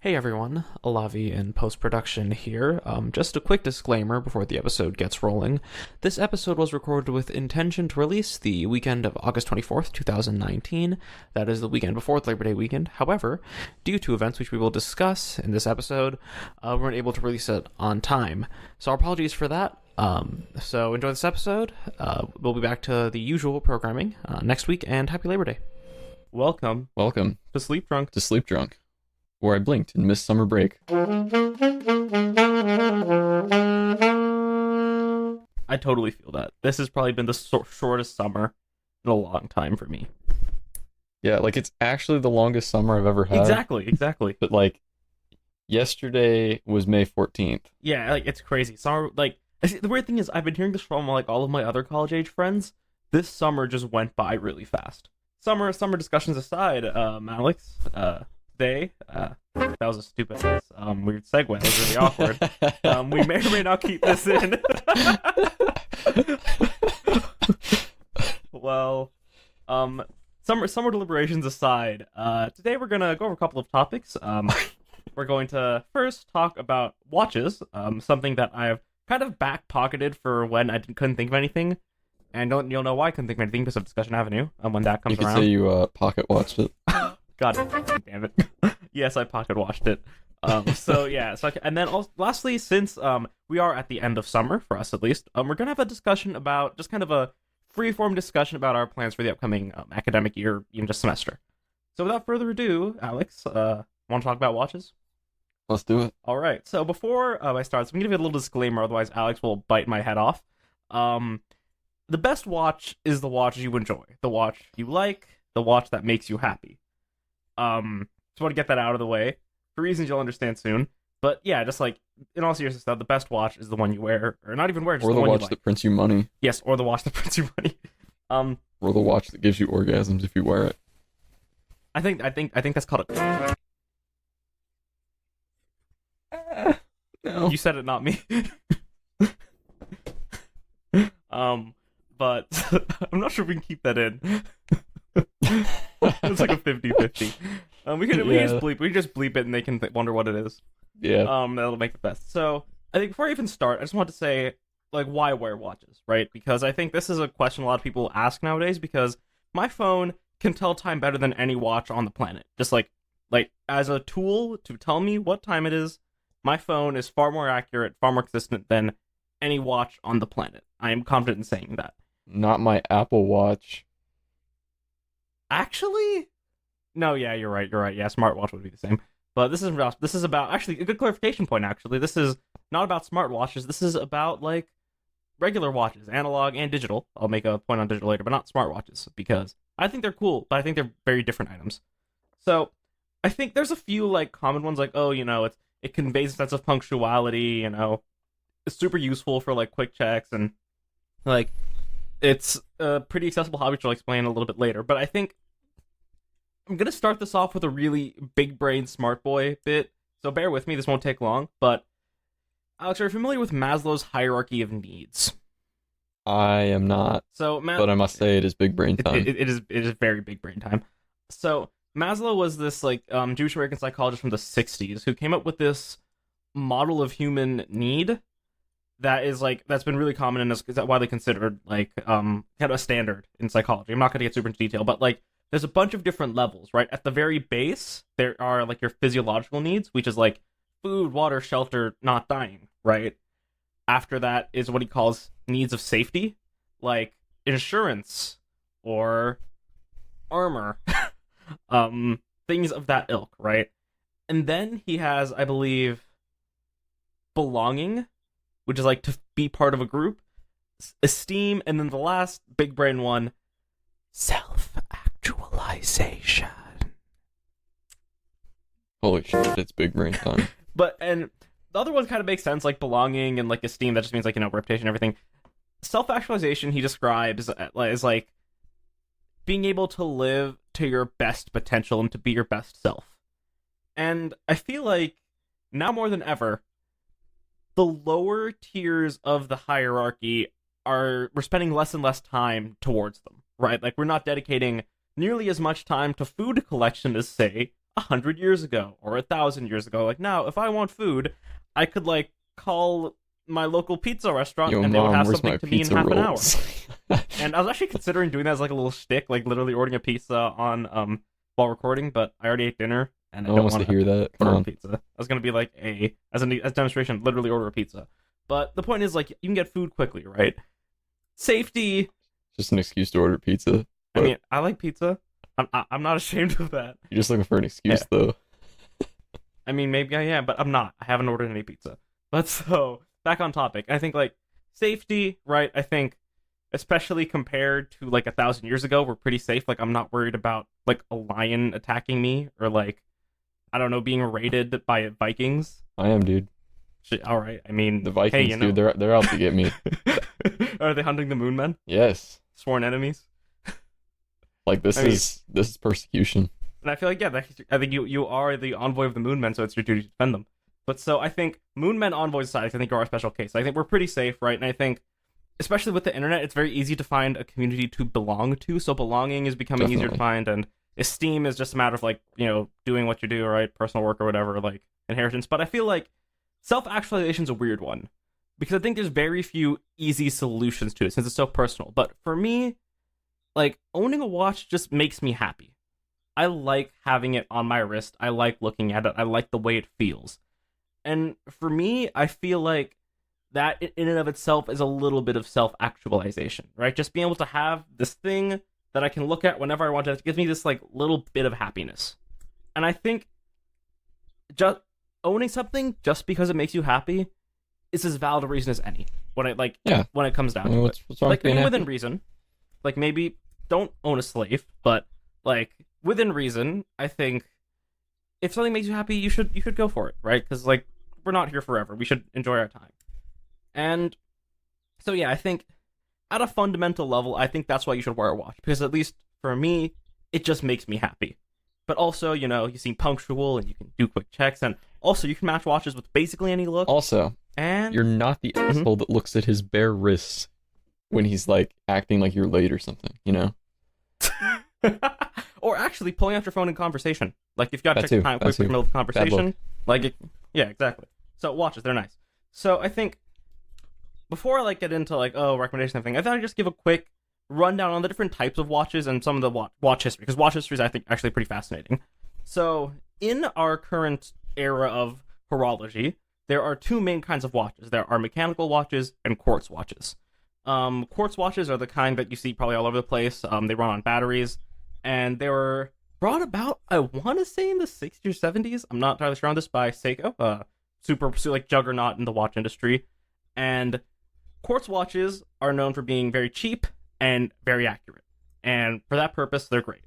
Hey everyone, Alavi in post-production here. Just a quick disclaimer before the episode gets rolling. This episode was recorded with intention to release the weekend of August 24th, 2019. That is the weekend before Labor Day weekend. However, due to events which we will discuss in this episode, we weren't able to release it on time. So our apologies for that. So enjoy this episode. We'll be back to the usual programming next week, and happy Labor Day. Welcome to Sleepdrunk, where I blinked and missed summer break. I totally feel that. This has probably been the shortest summer in a long time for me. Yeah, like it's actually the longest summer I've ever had. Exactly. But like, yesterday was May 14th. Yeah, like it's crazy. Summer, like the weird thing is, I've been hearing this from like all of my other college age friends. This summer just went by really fast. Summer discussions aside, Alex, today, that was a stupid weird segue. That was really awkward. We may or may not keep this in. Well, summer deliberations aside, today we're gonna go over a couple of topics. We're going to first talk about watches, something that I've kind of back-pocketed for when I couldn't think of anything. And you'll know why I couldn't think of anything because of Discussion Avenue, when that comes around. You could say you pocket watched it. God damn it. Yes, I pocket watched it. And then also, lastly, since we are at the end of summer, for us at least, we're going to have a discussion about, just kind of a free-form discussion about our plans for the upcoming academic year, even just semester. So without further ado, Alex, want to talk about watches? Let's do it. All right, so before I start, so I'm going to give you a little disclaimer, otherwise Alex will bite my head off. The best watch is the watch you enjoy, the watch you like, the watch that makes you happy. Just want to get that out of the way for reasons you'll understand soon. But yeah, just like in all seriousness, the best watch is the one you wear, or not even wear, just or the one watch you like. that prints you money. Yes, or the watch that prints you money. Or the watch that gives you orgasms if you wear it. I think that's called a. No. You said it, not me. But I'm not sure if we can keep that in. It's like a 50-50. We can just bleep it and they can wonder what it is. Yeah. That'll make it best. So I think before I even start, I just want to say, like, why wear watches, right? Because I think this is a question a lot of people ask nowadays, because my phone can tell time better than any watch on the planet. Just like as a tool to tell me what time it is, my phone is far more accurate, far more consistent than any watch on the planet. I am confident in saying that. Not my Apple Watch. Actually? No, yeah, you're right. Yeah, smartwatch would be the same. But this is about actually a good clarification point, actually. This is not about smartwatches. This is about like regular watches, analog and digital. I'll make a point on digital later, but not smartwatches, because I think they're cool, but I think they're very different items. So I think there's a few like common ones, like, oh, it conveys a sense of punctuality, it's super useful for like quick checks, and like it's a pretty accessible hobby, which I'll explain a little bit later. But I think I'm gonna start this off with a really big brain smart boy bit, so bear with me, this won't take long. But Alex, are you familiar with Maslow's hierarchy of needs? I am not. But I must say it is big brain time. It is very big brain time. So Maslow was this like Jewish American psychologist from the 60s who came up with this model of human need that's been really common and is widely considered like kind of a standard in psychology. I'm not going to get super into detail, but like there's a bunch of different levels, right? At the very base, there are like your physiological needs, which is like food, water, shelter, not dying, right? After that is what he calls needs of safety, like insurance or armor, things of that ilk, right? And then he has, I believe, belonging, which is like to be part of a group, esteem, and then the last big brain one, self-actualization. Holy shit, it's big brain time. And the other ones kind of make sense, like belonging and like esteem, that just means like, reputation and everything. Self-actualization he describes as like being able to live to your best potential and to be your best self. And I feel like now more than ever, the lower tiers of the hierarchy we're spending less and less time towards them, right? Like we're not dedicating nearly as much time to food collection as, say, 100 years ago or 1,000 years ago. Like now, if I want food, I could like call my local pizza restaurant and they would have something to me in half an hour. And I was actually considering doing that as like a little shtick, like literally ordering a pizza on while recording, but I already ate dinner and I don't want to hear that. Come on. Pizza. I was gonna be like as a demonstration, literally order a pizza. But the point is, like, you can get food quickly, right? Safety. Just an excuse to order pizza. I mean, I like pizza. I'm not ashamed of that. You're just looking for an excuse, though. I mean, maybe I am, but I'm not. I haven't ordered any pizza. But so, back on topic. I think, like, safety, right? I think, especially compared to, like, 1,000 years ago, we're pretty safe. Like, I'm not worried about, like, a lion attacking me or, like, I don't know, being raided by Vikings. I am, dude. All right. I mean, the Vikings, dude, they're out to get me. Are they hunting the Moon Men? Yes. Sworn enemies. Like this is persecution. And I feel like I think you are the envoy of the Moon Men, so it's your duty to defend them. But so I think Moon Men envoys aside, I think are a special case. I think we're pretty safe, right? And I think, especially with the internet, it's very easy to find a community to belong to. So belonging is becoming easier to find, and esteem is just a matter of like doing what you do, right? Personal work or whatever, like inheritance. But I feel like self-actualization is a weird one because I think there's very few easy solutions to it since it's so personal. But for me, like, owning a watch just makes me happy. I like having it on my wrist. I like looking at it. I like the way it feels. And for me, I feel like that in and of itself is a little bit of self-actualization, right? Just being able to have this thing that I can look at whenever I want to gives me this, like, little bit of happiness. And I think just owning something just because it makes you happy is as valid a reason as any. When it comes down to it. What's wrong with being happy? Within reason. Like, maybe don't own a slave, but, like, within reason, I think if something makes you happy, you should go for it, right? Because, like, we're not here forever. We should enjoy our time. And so, yeah, I think at a fundamental level, I think that's why you should wear a watch. Because at least for me, it just makes me happy. But also, you seem punctual and you can do quick checks. And also, you can match watches with basically any look. Also, and you're not the asshole that looks at his bare wrists when he's, like, acting like you're late or something, Or actually pulling out your phone in conversation. Like, if you gotta check the time quick in the middle of the conversation. Yeah, exactly. So, watches, they're nice. So, I think, before I, like, get into, like, recommendation and everything, I thought I'd just give a quick rundown on the different types of watches and some of the watch history, because watch history is, I think, actually pretty fascinating. So, in our current era of horology, there are two main kinds of watches. There are mechanical watches and quartz watches. Quartz watches are the kind that you see probably all over the place. They run on batteries, and they were brought about, I want to say, in the 60s or 70s. I'm not entirely sure on this, by Seiko, super like juggernaut in the watch industry. And quartz watches are known for being very cheap and very accurate, and for that purpose, they're great.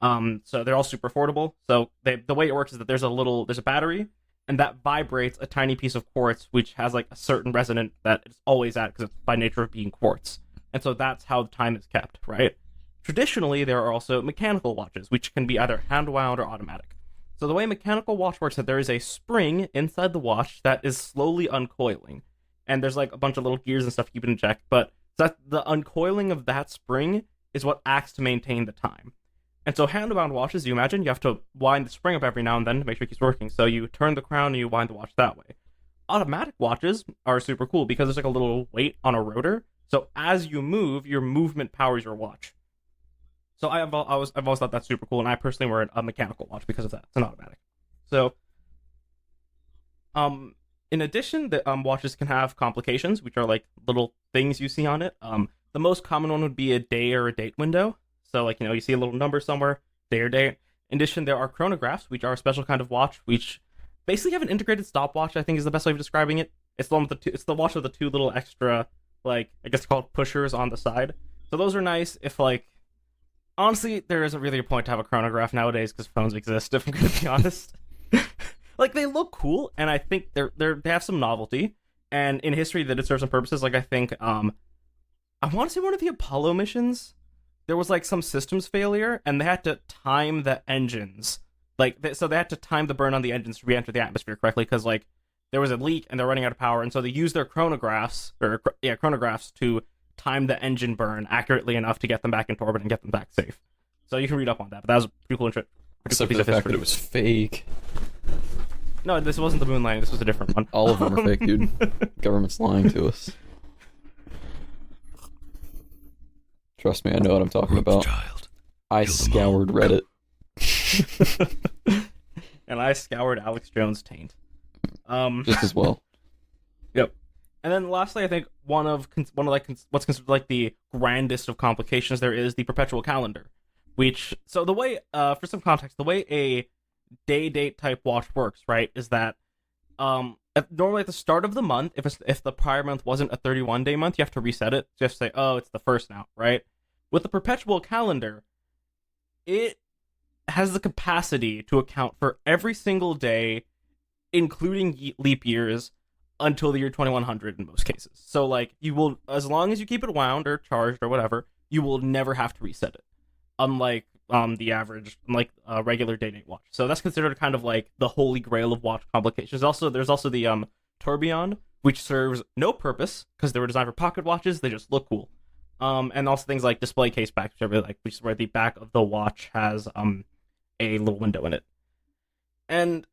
So they're all super affordable. So the way it works is that there's a battery, and that vibrates a tiny piece of quartz, which has like a certain resonance that it's always at because it's by nature of being quartz. And so that's how the time is kept, right? Traditionally, there are also mechanical watches, which can be either hand-wound or automatic. So the way mechanical watch works is that there is a spring inside the watch that is slowly uncoiling. And there's like a bunch of little gears and stuff to keep it in check, but that the uncoiling of that spring is what acts to maintain the time. And so hand-wound watches, you imagine, you have to wind the spring up every now and then to make sure it keeps working. So you turn the crown and you wind the watch that way. Automatic watches are super cool because there's like a little weight on a rotor. So as you move, your movement powers your watch. So I've always thought that's super cool, and I personally wear a mechanical watch because of that. It's an automatic. So, in addition, the watches can have complications, which are like little things you see on it. The most common one would be a day or a date window. So, like, you see a little number somewhere, day or date. In addition, there are chronographs, which are a special kind of watch, which basically have an integrated stopwatch, I think is the best way of describing it. It's the one with it's the watch with the two little extra, like, I guess called pushers on the side. So those are nice if, like, honestly, there isn't really a point to have a chronograph nowadays because phones exist, if I'm going to be honest. Like, they look cool, and I think they have some novelty. And in history, that it serves some purposes. Like, I think, I want to say one of the Apollo missions, there was, like, some systems failure, and they had to time the engines. Like, so they had to time the burn on the engines to re-enter the atmosphere correctly, because, like, there was a leak, and they're running out of power, and so they used their chronographs to time the engine burn accurately enough to get them back into orbit and get them back safe. So you can read up on that, but that was a pretty cool Except for the fact that it was fake. No, this wasn't the moon landing. This was a different one. All of them are fake, dude. Government's lying to us. Trust me, I know what I'm talking about. I scoured Reddit. And I scoured Alex Jones' taint. Just as well. Yep. And then lastly, I think one of what's considered like the grandest of complications there is the perpetual calendar. Which, so the way, for some context, the way a day-date type watch works, right, is that normally at the start of the month, if the prior month wasn't a 31-day month, you have to reset it. Just say, oh, it's the first now, right? With the perpetual calendar, it has the capacity to account for every single day, including leap years, until the year 2100 in most cases. So, like, you will, as long as you keep it wound or charged or whatever, you will never have to reset it. Unlike the average, like regular day-date watch. So that's considered kind of like the holy grail of watch complications. There's also the tourbillon, which serves no purpose because they were designed for pocket watches. They just look cool. And also things like display case backs, which I really like, which is where the back of the watch has a little window in it. And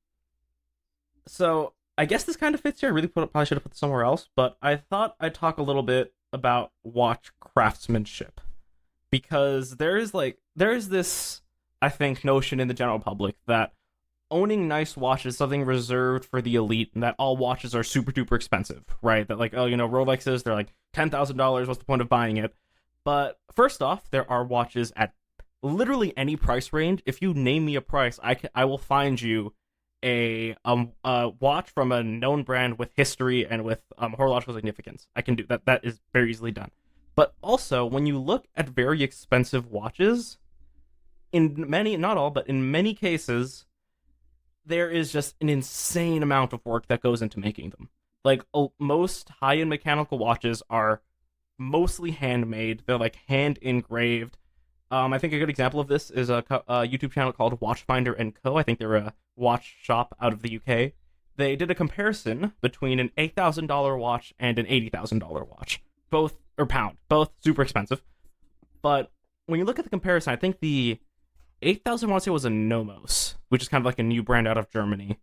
so I guess this kind of fits here. I really probably should have put it somewhere else, but I thought I'd talk a little bit about watch craftsmanship. Because there is this, I think, notion in the general public that owning nice watches is something reserved for the elite, and that all watches are super duper expensive, right? That like, oh, you know, Rolexes, they're like $10,000. What's the point of buying it? But first off, there are watches at literally any price range. If you name me a price, I will find you a watch from a known brand with history and with horological significance. I can do that. That is very easily done. But also, when you look at very expensive watches, in many, not all, but in many cases, there is just an insane amount of work that goes into making them. Like, most high-end mechanical watches are mostly handmade. They're, like, hand-engraved. I think a good example of this is a YouTube channel called Watchfinder & Co. I think they're a watch shop out of the UK. They did a comparison between an $8,000 watch and an $80,000 watch. Both super expensive. But when you look at the comparison, I think the 8,000 I want to say was a Nomos, which is kind of like a new brand out of Germany,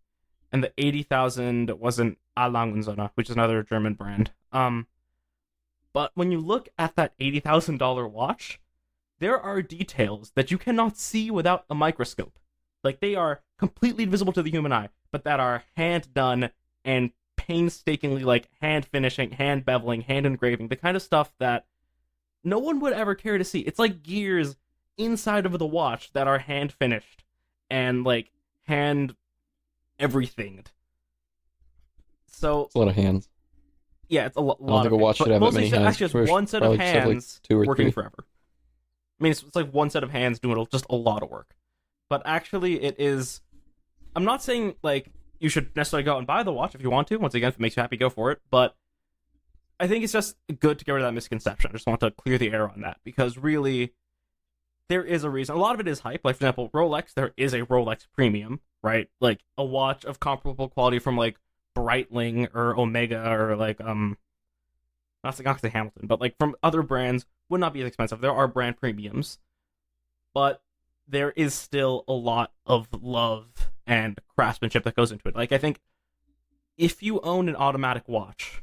and the 80,000 was an Lange, which is another German brand. But when you look at that $80,000 watch, there are details that you cannot see without a microscope. Like, they are completely invisible to the human eye, but that are hand done and painstakingly, like, hand finishing, hand beveling, hand engraving, the kind of stuff that no one would ever care to see. It's like gears inside of the watch that are hand finished and, like, hand everything. So it's a lot of hands. Yeah, it's a lot. I don't think a watch should have that many hands. Actually, it's one set of hands like working forever. I mean, it's like one set of hands doing just a lot of work. But actually, it is. I'm not saying, like, you should necessarily go out and buy the watch if you want to. Once again, if it makes you happy, go for it. But I think it's just good to get rid of that misconception. I just want to clear the air on that. Because really, there is a reason. A lot of it is hype. Like, for example, Rolex, there is a Rolex Premium, right? Like, a watch of comparable quality from, like, Breitling or Omega or, like, not say Hamilton, but, like, from other brands would not be as expensive. There are brand premiums. But there is still a lot of love and craftsmanship that goes into it. Like, I think if you own an automatic watch,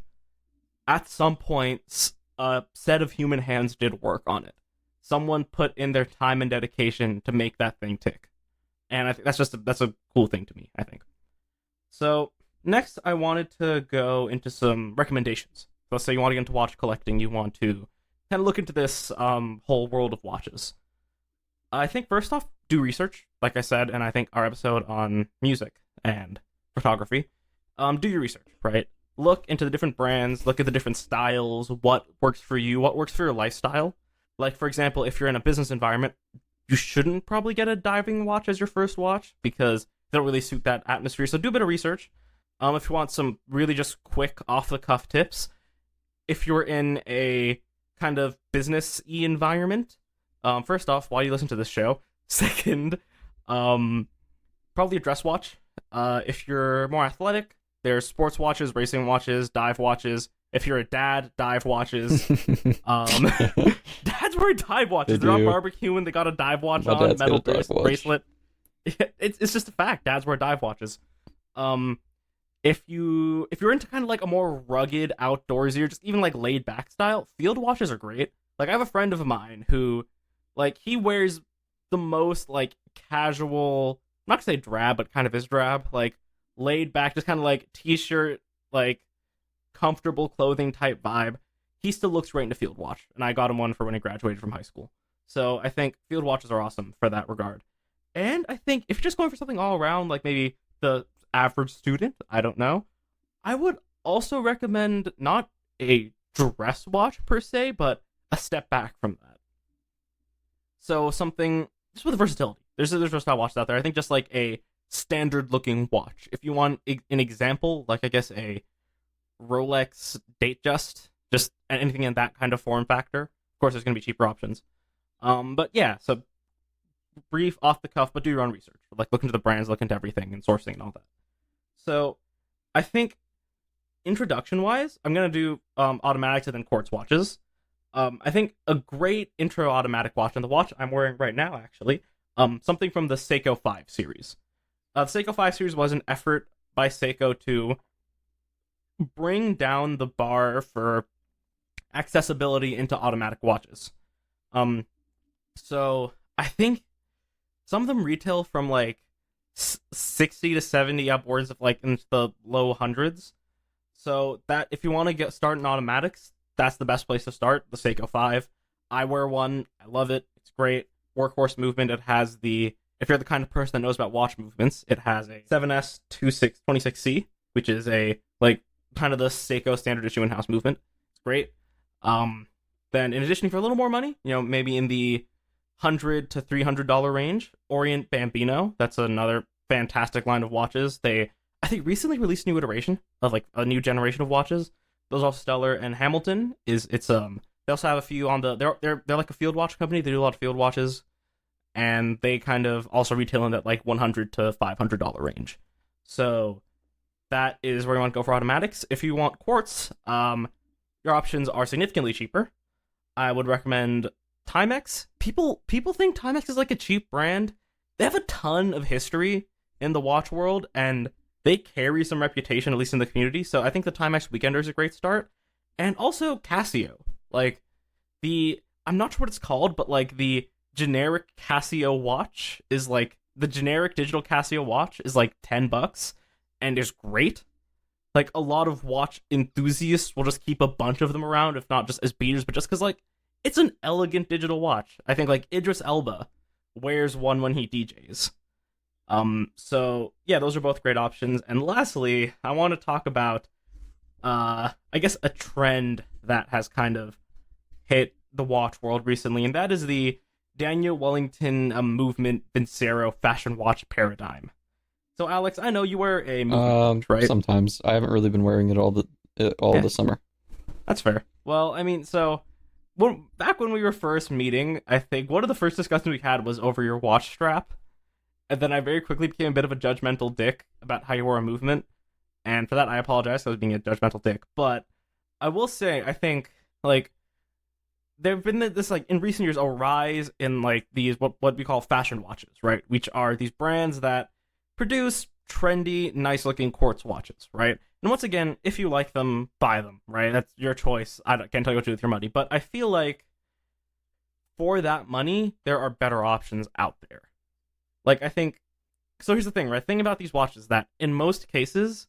at some point, a set of human hands did work on it. Someone put in their time and dedication to make that thing tick. And I think that's a cool thing to me, I think. So, next, I wanted to go into some recommendations. Let's say you want to get into watch collecting, you want to kind of look into this whole world of watches. I think, first off, do research, like I said, and I think our episode on music and photography. Do your research, right? Look into the different brands, look at the different styles, what works for you, what works for your lifestyle. Like, for example, if you're in a business environment, you shouldn't probably get a diving watch as your first watch, because they don't really suit that atmosphere, so do a bit of research. If you want some really just quick, off-the-cuff tips, if you're in a kind of business-y environment, first off, why do you listen to this show? Second, probably a dress watch. If you're more athletic, there's sports watches, racing watches, dive watches. If you're a dad, dive watches. Dads wear dive watches. They're not barbecuing. They got a dive watch on, metal bracelet. It's just a fact. Dads wear dive watches. Um, if you're into kind of like a more rugged outdoorsy or just even like laid back style, field watches are great. Like I have a friend of mine who, like, he wears the most like casual, I'm not gonna say drab, but kind of is drab, like laid back, just kind of like t-shirt, like comfortable clothing type vibe. He still looks great in a field watch, and I got him one for when he graduated from high school. So I think field watches are awesome for that regard. And I think if you're just going for something all around, like maybe the average student, I don't know, I would also recommend not a dress watch per se, but a step back from that. So something just with versatility. There's versatile watches out there. I think just like a standard looking watch. If you want an example, like I guess a Rolex Datejust, just anything in that kind of form factor. Of course, there's going to be cheaper options. But yeah, so brief off the cuff, but do your own research. Like look into the brands, look into everything and sourcing and all that. So I think introduction wise, I'm gonna do automatics and then quartz watches. I think a great intro automatic watch, and the watch I'm wearing right now actually, something from the Seiko 5 series. The Seiko 5 series was an effort by Seiko to bring down the bar for accessibility into automatic watches. So I think some of them retail from like 60 to 70 upwards of like into the low hundreds. So that if you want to get start in automatics, that's the best place to start. The Seiko 5. I wear one. I love it. It's great. Workhorse movement. It has the, if you're the kind of person that knows about watch movements, it has a 7S 26C, which is a like kind of the Seiko standard issue in-house movement. It's great. Then in addition, for a little more money, maybe in the $100 to $300 range, Orient Bambino. That's another fantastic line of watches. They, I think, recently released a new iteration of like a new generation of watches. Those are all stellar. And Hamilton they also have a few on the, they're like a field watch company. They do a lot of field watches, and they kind of also retail in that like $100 to $500 range. So that is where you want to go for automatics. If you want quartz, your options are significantly cheaper. I would recommend Timex. People think Timex is like a cheap brand. They have a ton of history in the watch world, and they carry some reputation, at least in the community. So I think the Timex Weekender is a great start. And also Casio. Like I'm not sure what it's called, but like the generic Casio watch is like, the generic digital Casio watch is like $10 and is great. Like a lot of watch enthusiasts will just keep a bunch of them around, if not just as beaters, but just because like it's an elegant digital watch. I think like Idris Elba wears one when he DJs. So yeah, those are both great options. And lastly, I want to talk about I guess a trend that has kind of hit the watch world recently, and that is the Daniel Wellington movement Vincero fashion watch paradigm. So Alex, I know you wear a movement watch, right? Sometimes. I haven't really been wearing it all the summer. That's fair. Well, I mean, so back when we were first meeting, I think one of the first discussions we had was over your watch strap. And then I very quickly became a bit of a judgmental dick about how you wore a movement. And for that, I apologize. I was being a judgmental dick. But I will say, I think, like, there have been this, like, in recent years, a rise in, like, these, what we call fashion watches, right? Which are these brands that produce trendy, nice-looking quartz watches, right? And once again, if you like them, buy them, right? That's your choice. I can't tell you what to do with your money. But I feel like for that money, there are better options out there. Like, I think, so here's the thing, right? The thing about these watches that in most cases,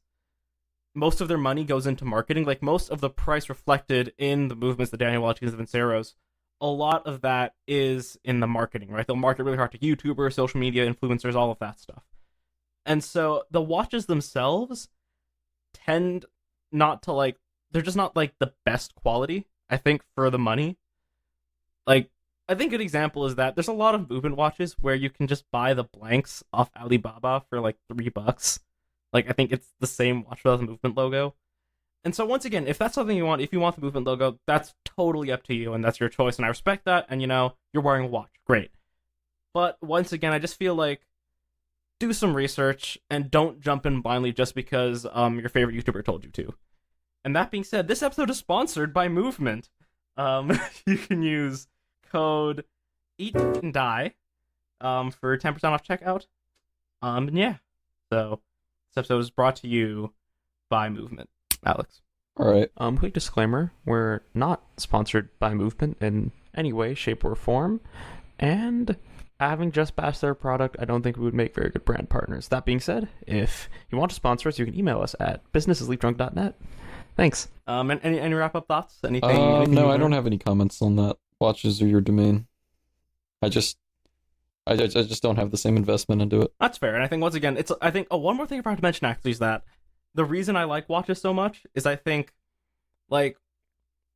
most of their money goes into marketing. Like, most of the price reflected in the movements, the Daniel Wellingtons, the Vinceros, a lot of that is in the marketing, right? They'll market really hard to YouTubers, social media influencers, all of that stuff. And so the watches themselves tend not to, like, they're just not, like, the best quality, I think, for the money. Like, I think an example is that there's a lot of movement watches where you can just buy the blanks off Alibaba for like $3. Like, I think it's the same watch without the movement logo. And so once again, if that's something you want, if you want the movement logo, that's totally up to you and that's your choice. And I respect that. And you're wearing a watch. Great. But once again, I just feel like do some research and don't jump in blindly just because your favorite YouTuber told you to. And that being said, this episode is sponsored by Movement. You can use code EAT and DIE for 10% off checkout. Yeah. So this episode is brought to you by Movement. Alex. All right. Quick disclaimer: we're not sponsored by Movement in any way, shape, or form, and having just bashed their product, I don't think we would make very good brand partners. That being said, if you want to sponsor us, you can email us at business@sleepdrunk.net. Thanks. And any wrap up thoughts? Anything? No, I don't have any comments on that. Watches are your domain. I just don't have the same investment into it. That's fair. And I think once again, one more thing I forgot to mention actually is that the reason I like watches so much is I think like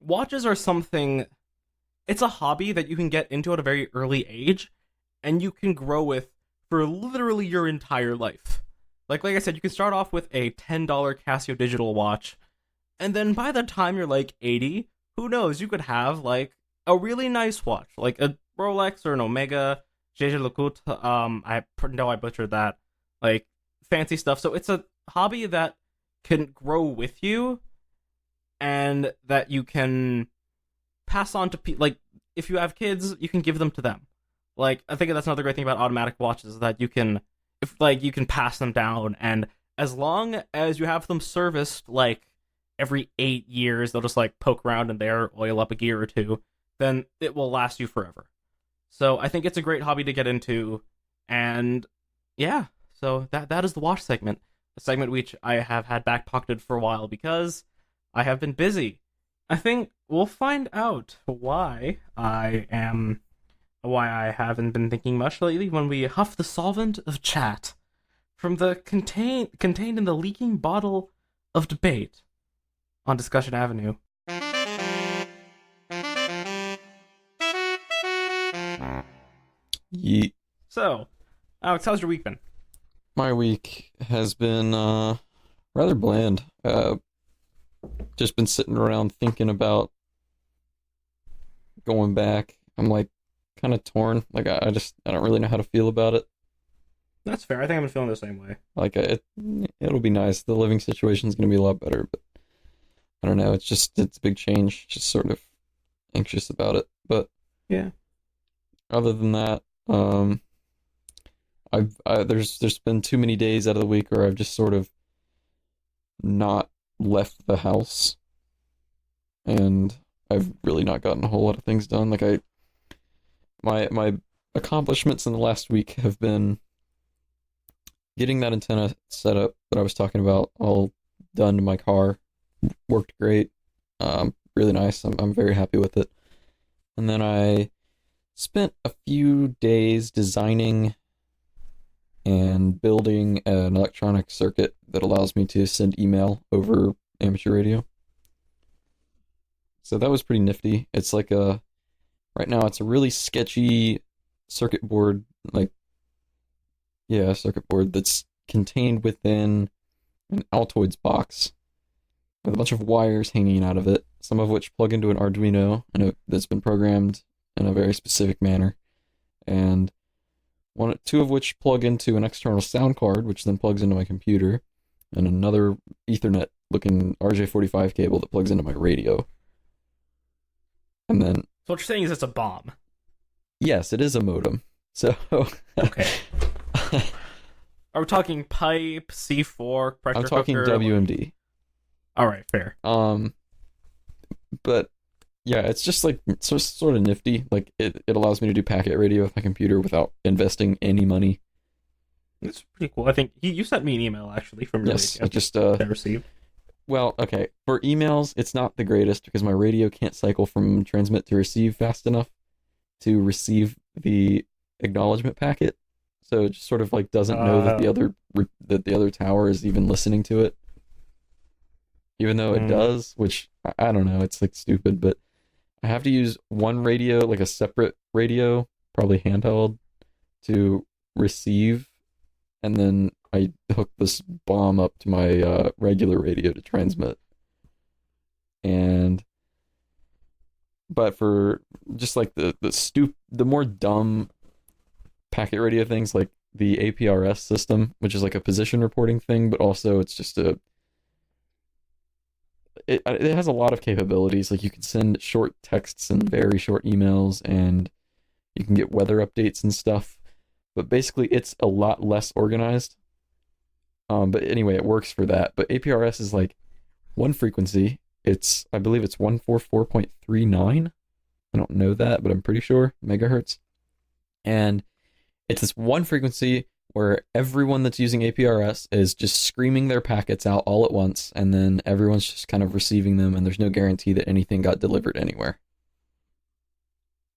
watches are something. It's a hobby that you can get into at a very early age, and you can grow with for literally your entire life. Like I said, you can start off with a $10 Casio digital watch, and then by the time you're like 80, who knows, you could have like a really nice watch, like a Rolex or an Omega, Jaeger Lecoultre. I know I butchered that, like fancy stuff. So it's a hobby that can grow with you, and that you can pass on to people. Like if you have kids, you can give them to them. Like I think that's another great thing about automatic watches, that you can, you can pass them down, and as long as you have them serviced like every 8 years, they'll just like poke around in there, oil up a gear or two, then it will last you forever. So I think it's a great hobby to get into, and yeah, so that is the watch segment, a segment which I have had back pocketed for a while because I have been busy. I think we'll find out why I haven't been thinking much lately when we huff the solvent of chat from the contained in the leaking bottle of debate on Discussion Avenue. Yeet. So, Alex, how's your week been? My week has been rather bland. Just been sitting around thinking about going back. I'm like kind of torn. Like I don't really know how to feel about it. That's fair. I think I've been feeling the same way. Like it'll be nice. The living situation's gonna be a lot better, but I don't know. It's a big change. Just sort of anxious about it. But yeah. Other than that, there's been too many days out of the week where I've just sort of not left the house, and I've really not gotten a whole lot of things done. Like my accomplishments in the last week have been getting that antenna set up that I was talking about all done to my car. Worked great. Really nice. I'm very happy with it. And then I spent a few days designing and building an electronic circuit that allows me to send email over amateur radio. So that was pretty nifty. It's like right now it's a really sketchy circuit board, circuit board that's contained within an Altoids box with a bunch of wires hanging out of it, some of which plug into an Arduino that's been programmed in a very specific manner, and two of which plug into an external sound card, which then plugs into my computer, and another Ethernet-looking RJ45 cable that plugs into my radio. And then... So what you're saying is it's a bomb? Yes, it is a modem. So... Okay. Are we talking pipe, C4, pressure I'm talking cooker? WMD. Alright, fair. But... yeah, it's just like sort of nifty. Like it allows me to do packet radio with my computer without investing any money. It's pretty cool. I think you sent me an email actually from your yes, radio I just that I received. Well, okay. For emails, it's not the greatest because my radio can't cycle from transmit to receive fast enough to receive the acknowledgement packet. So it just sort of like doesn't know that the other tower is even listening to it. Even though it does, which I don't know, it's like stupid, but I have to use one radio, like a separate radio, probably handheld, to receive, and then I hook this bomb up to my regular radio to transmit. But for just like the more dumb packet radio things, like the APRS system, which is like a position reporting thing, but also it's just it has a lot of capabilities. Like you can send short texts and very short emails, and you can get weather updates and stuff. but basically it's a lot less organized. But anyway, it works for that. But APRS is like one frequency. I believe it's 144.39. I don't know that, but I'm pretty sure megahertz. And it's this one frequency where everyone that's using APRS is just screaming their packets out all at once, and then everyone's just kind of receiving them, and there's no guarantee that anything got delivered anywhere.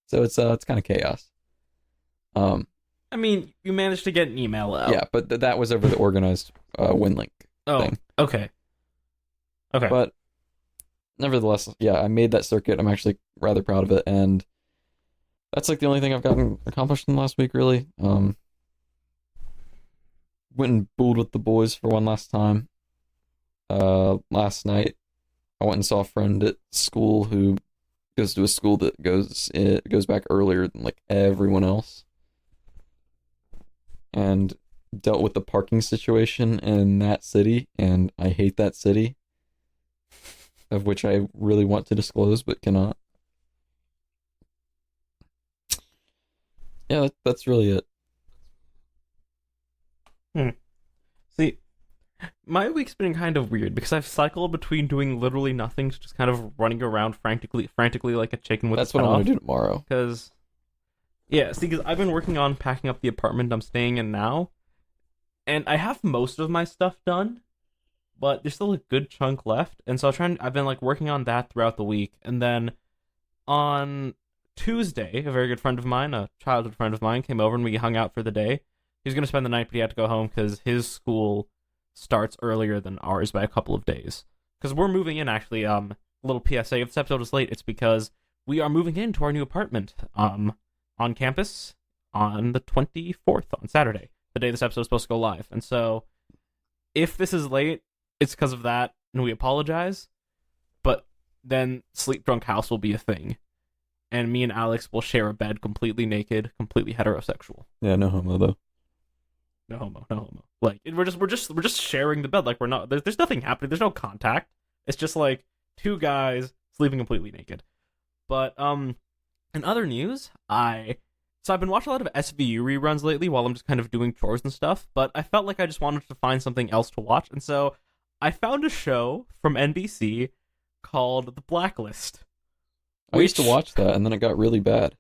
So it's kind of chaos. I mean, you managed to get an email out. Yeah, but that was over the organized WinLink thing. Okay. But nevertheless, yeah, I made that circuit. I'm actually rather proud of it, and that's like the only thing I've gotten accomplished in the last week, really. Went and bowled with the boys for one last time. Last night, I went and saw a friend at school who goes to a school that goes back earlier than like everyone else, and dealt with the parking situation in that city, and I hate that city, of which I really want to disclose but cannot. Yeah, that's really it. See, my week's been kind of weird because I've cycled between doing literally nothing to just kind of running around frantically like a chicken with That's its what head I'm off. gonna do tomorrow. Because I've been working on packing up the apartment I'm staying in now, and I have most of my stuff done, but there's still a good chunk left, and so I've been like working on that throughout the week, and then on Tuesday, a very good friend of mine, a childhood friend of mine, came over and we hung out for the day. He was going to spend the night, but he had to go home because his school starts earlier than ours by a couple of days. Because we're moving in, actually. A little PSA, if this episode is late, it's because we are moving into our new apartment on campus on the 24th, on Saturday, the day this episode is supposed to go live. And so, if this is late, it's because of that, and we apologize. But then Sleepdrunk House will be a thing. And me and Alex will share a bed completely naked, completely heterosexual. Yeah, no homo though. No homo. Like we're just sharing the bed. Like we're not. There's nothing happening. There's no contact. It's just like two guys sleeping completely naked. But in other news, I've been watching a lot of SVU reruns lately while I'm just kind of doing chores and stuff. But I felt like I just wanted to find something else to watch, and so I found a show from NBC called The Blacklist. I used to watch that, and then it got really bad.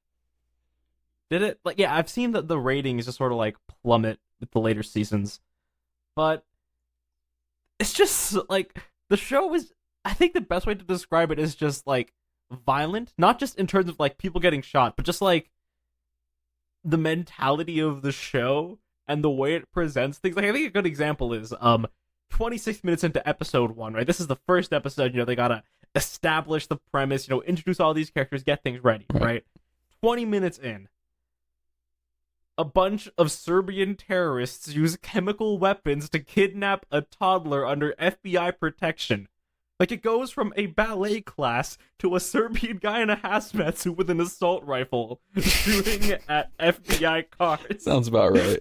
Did it? Like, yeah, I've seen that the ratings just sort of like plummet with the later seasons, but it's just like the show is. I think the best way to describe it is just like violent, not just in terms of like people getting shot, but just like the mentality of the show and the way it presents things. Like I think a good example is 26 minutes into episode 1, right? This is the first episode. They gotta establish the premise, introduce all these characters, get things ready, right? 20 minutes in, a bunch of Serbian terrorists use chemical weapons to kidnap a toddler under FBI protection. Like, it goes from a ballet class to a Serbian guy in a hazmat suit with an assault rifle shooting at FBI cars. Sounds about right.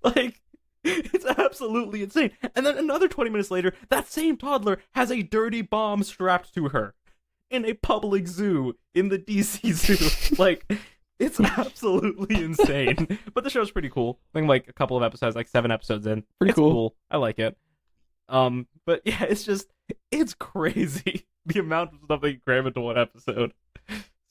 Like, it's absolutely insane. And then another 20 minutes later, that same toddler has a dirty bomb strapped to her in a public zoo in the DC zoo. Like, it's absolutely insane. But the show's pretty cool. I think like a couple of episodes, like 7 episodes in. It's cool. I like it. But yeah, it's crazy the amount of stuff they cram into one episode.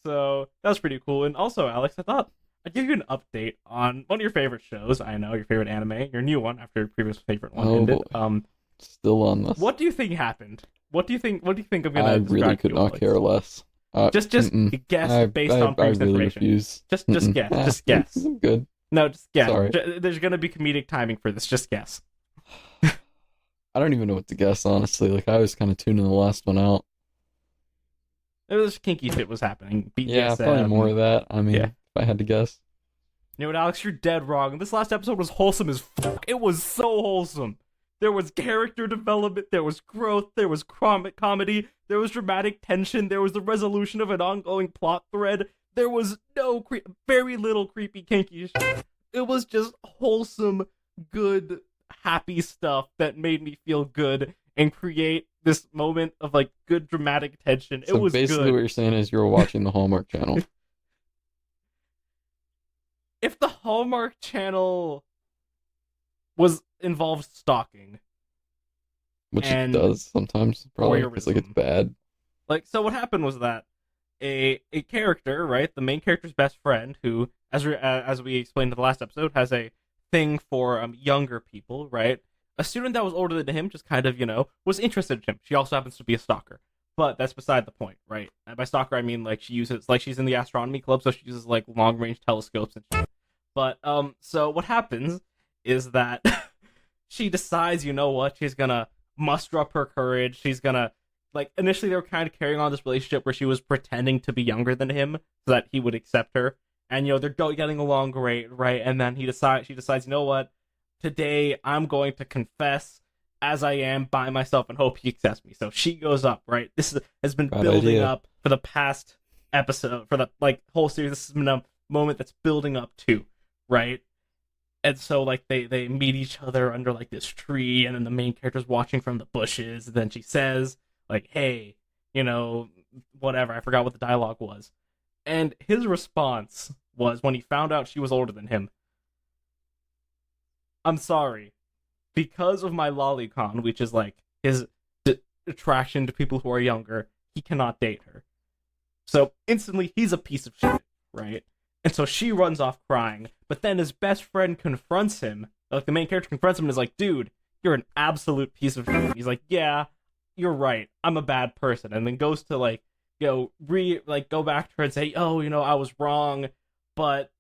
So that's pretty cool. And also, Alex, I thought I'd give you an update on one of your favorite shows. I know, your favorite anime, your new one after your previous favorite one ended. Boy. Still on this. What do you think happened? What do you think I'm gonna I really could not care less. Just guess based on previous really information. Refuse. Just guess. Just guess. I'm good. No, just guess. Sorry. There's gonna be comedic timing for this. Just guess. I don't even know what to guess, honestly. Like, I was kind of tuning the last one out. It was kinky shit was happening. BDSM. Yeah, probably more of that. I mean, if I had to guess. You know what, Alex? You're dead wrong. This last episode was wholesome as fuck. It was so wholesome. There was character development, there was growth, there was comedy, there was dramatic tension, there was the resolution of an ongoing plot thread, there was very little creepy kinky shit. It was just wholesome, good, happy stuff that made me feel good and create this moment of like good dramatic tension. So it was basically good. What you're saying is you were watching the Hallmark Channel. if the Hallmark Channel was involved stalking, Which and it does sometimes, probably, because like it's voyeurism. bad. Like, so what happened was that a character, right, the main character's best friend, who, as we explained in the last episode, has a thing for younger people, right? A student that was older than him just kind of, was interested in him. She also happens to be a stalker. But that's beside the point, right? And by stalker, I mean, like, she's in the astronomy club, so she uses, like, long-range telescopes and shit. But, so what happens is that she decides, you know what, she's gonna muster up her courage. She's gonna, like, initially they were kind of carrying on this relationship where she was pretending to be younger than him so that he would accept her. And, they're getting along great, right? And then she decides, you know what, today I'm going to confess as I am by myself and hope he accepts me. So she goes up, right? Has been Bad building idea. up for the past episode, for the, like, whole series. This has been a moment that's building up to, right? And so, like, they meet each other under, like, this tree, and then the main character's watching from the bushes, and then she says, like, hey, whatever, I forgot what the dialogue was. And his response was, when he found out she was older than him, I'm sorry. Because of my lolicon, which is, like, his attraction to people who are younger, he cannot date her. So, instantly, he's a piece of shit, right? And so she runs off crying, but then his best friend confronts him, like, the main character confronts him and is like, dude, you're an absolute piece of shit. He's like, yeah, you're right, I'm a bad person, and then goes to, like, go back to her and say, oh, I was wrong, but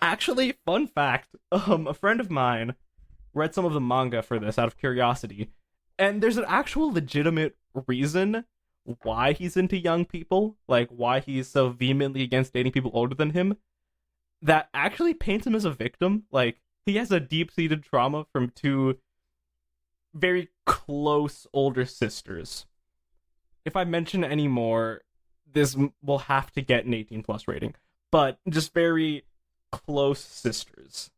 actually, fun fact, a friend of mine read some of the manga for this out of curiosity, and there's an actual legitimate reason why he's into young people, like why he's so vehemently against dating people older than him, that actually paints him as a victim. Like, he has a deep-seated trauma from two very close older sisters. If I mention any more, this will have to get an 18+ rating, but just very close sisters,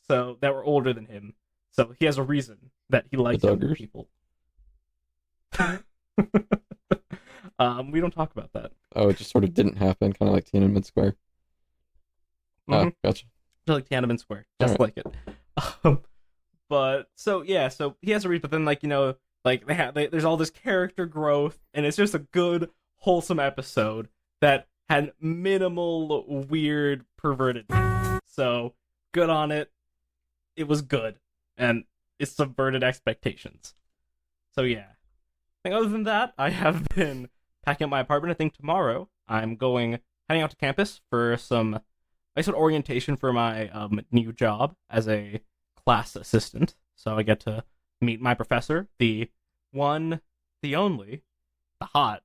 so that were older than him. So he has a reason that he likes younger people. We don't talk about that. Oh, it just sort of didn't happen, kind of like Tiananmen Square. Mm-hmm. Oh, gotcha. Just like Tiananmen Square, just like it. But so he has a reason. But then, like, there's all this character growth, and it's just a good, wholesome episode that had minimal weird perverted things. So good on it. It was good, and it subverted expectations. So yeah. I think other than that, I have been packing up my apartment. I think tomorrow I'm heading out to campus for some orientation for my new job as a class assistant. So I get to meet my professor, the one, the only, the hot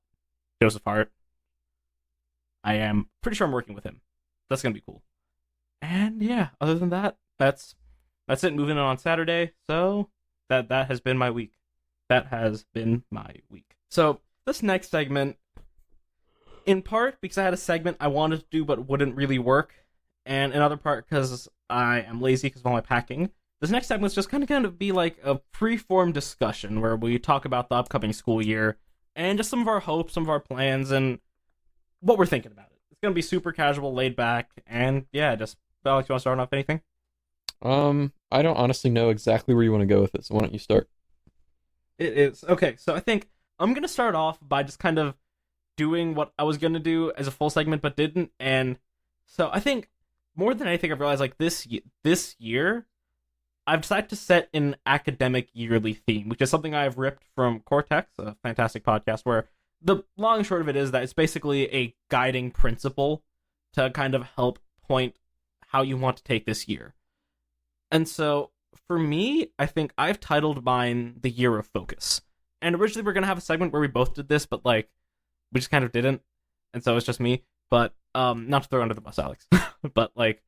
Joseph Hart. I am pretty sure I'm working with him. That's gonna be cool. And yeah, other than that, that's it. Moving on Saturday. So that has been my week. That has been my week. So this next segment, in part because I had a segment I wanted to do but wouldn't really work, and in other part because I am lazy because of all my packing, this next segment is just kind of be like a pre-formed discussion where we talk about the upcoming school year and just some of our hopes, some of our plans, and what we're thinking about it. It's going to be super casual, laid back, and yeah, just, Alex, you want to start off anything? I don't honestly know exactly where you want to go with it, so why don't you start? It is. Okay, so I think I'm going to start off by just kind of doing what I was going to do as a full segment but didn't, and so I think more than anything I've realized, like, this year, I've decided to set an academic yearly theme, which is something I've ripped from Cortex, a fantastic podcast, where the long and short of it is that it's basically a guiding principle to kind of help point how you want to take this year. And so, for me, I think I've titled mine The Year of Focus. And originally we were going to have a segment where we both did this, but, like, we just kind of didn't. And so it's just me. But, not to throw under the bus, Alex. But, like,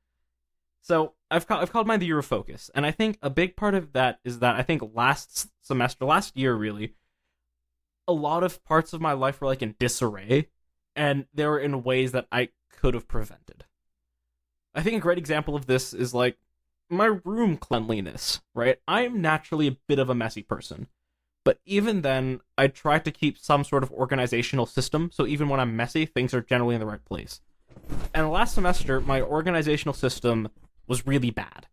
so I've called mine The Year of Focus. And I think a big part of that is that I think last year, really, a lot of parts of my life were, like, in disarray. And they were in ways that I could have prevented. I think a great example of this is, like, my room cleanliness, right? I'm naturally a bit of a messy person, but even then, I try to keep some sort of organizational system, so even when I'm messy, things are generally in the right place. And last semester, my organizational system was really bad.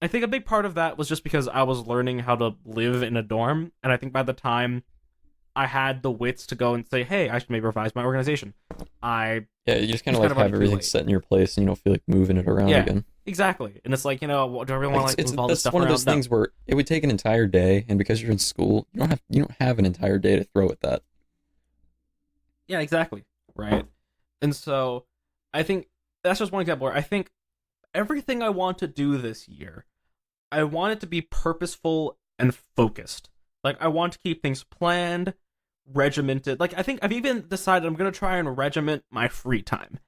I think a big part of that was just because I was learning how to live in a dorm, and I think by the time I had the wits to go and say, hey, I should maybe revise my organization, you just kind of was like kinda have running too everything late. set in your place, and you don't feel like moving it around again. Exactly. And it's like, you know, do I really want to move all this That's stuff one around? of those things where it would take an entire day, and because you're in school, you don't have an entire day to throw at that. Yeah, exactly. Right. And so I think that's just one example where I think everything I want to do this year, I want it to be purposeful and focused. Like, I want to keep things planned, regimented. Like, I think I've even decided I'm going to try and regiment my free time.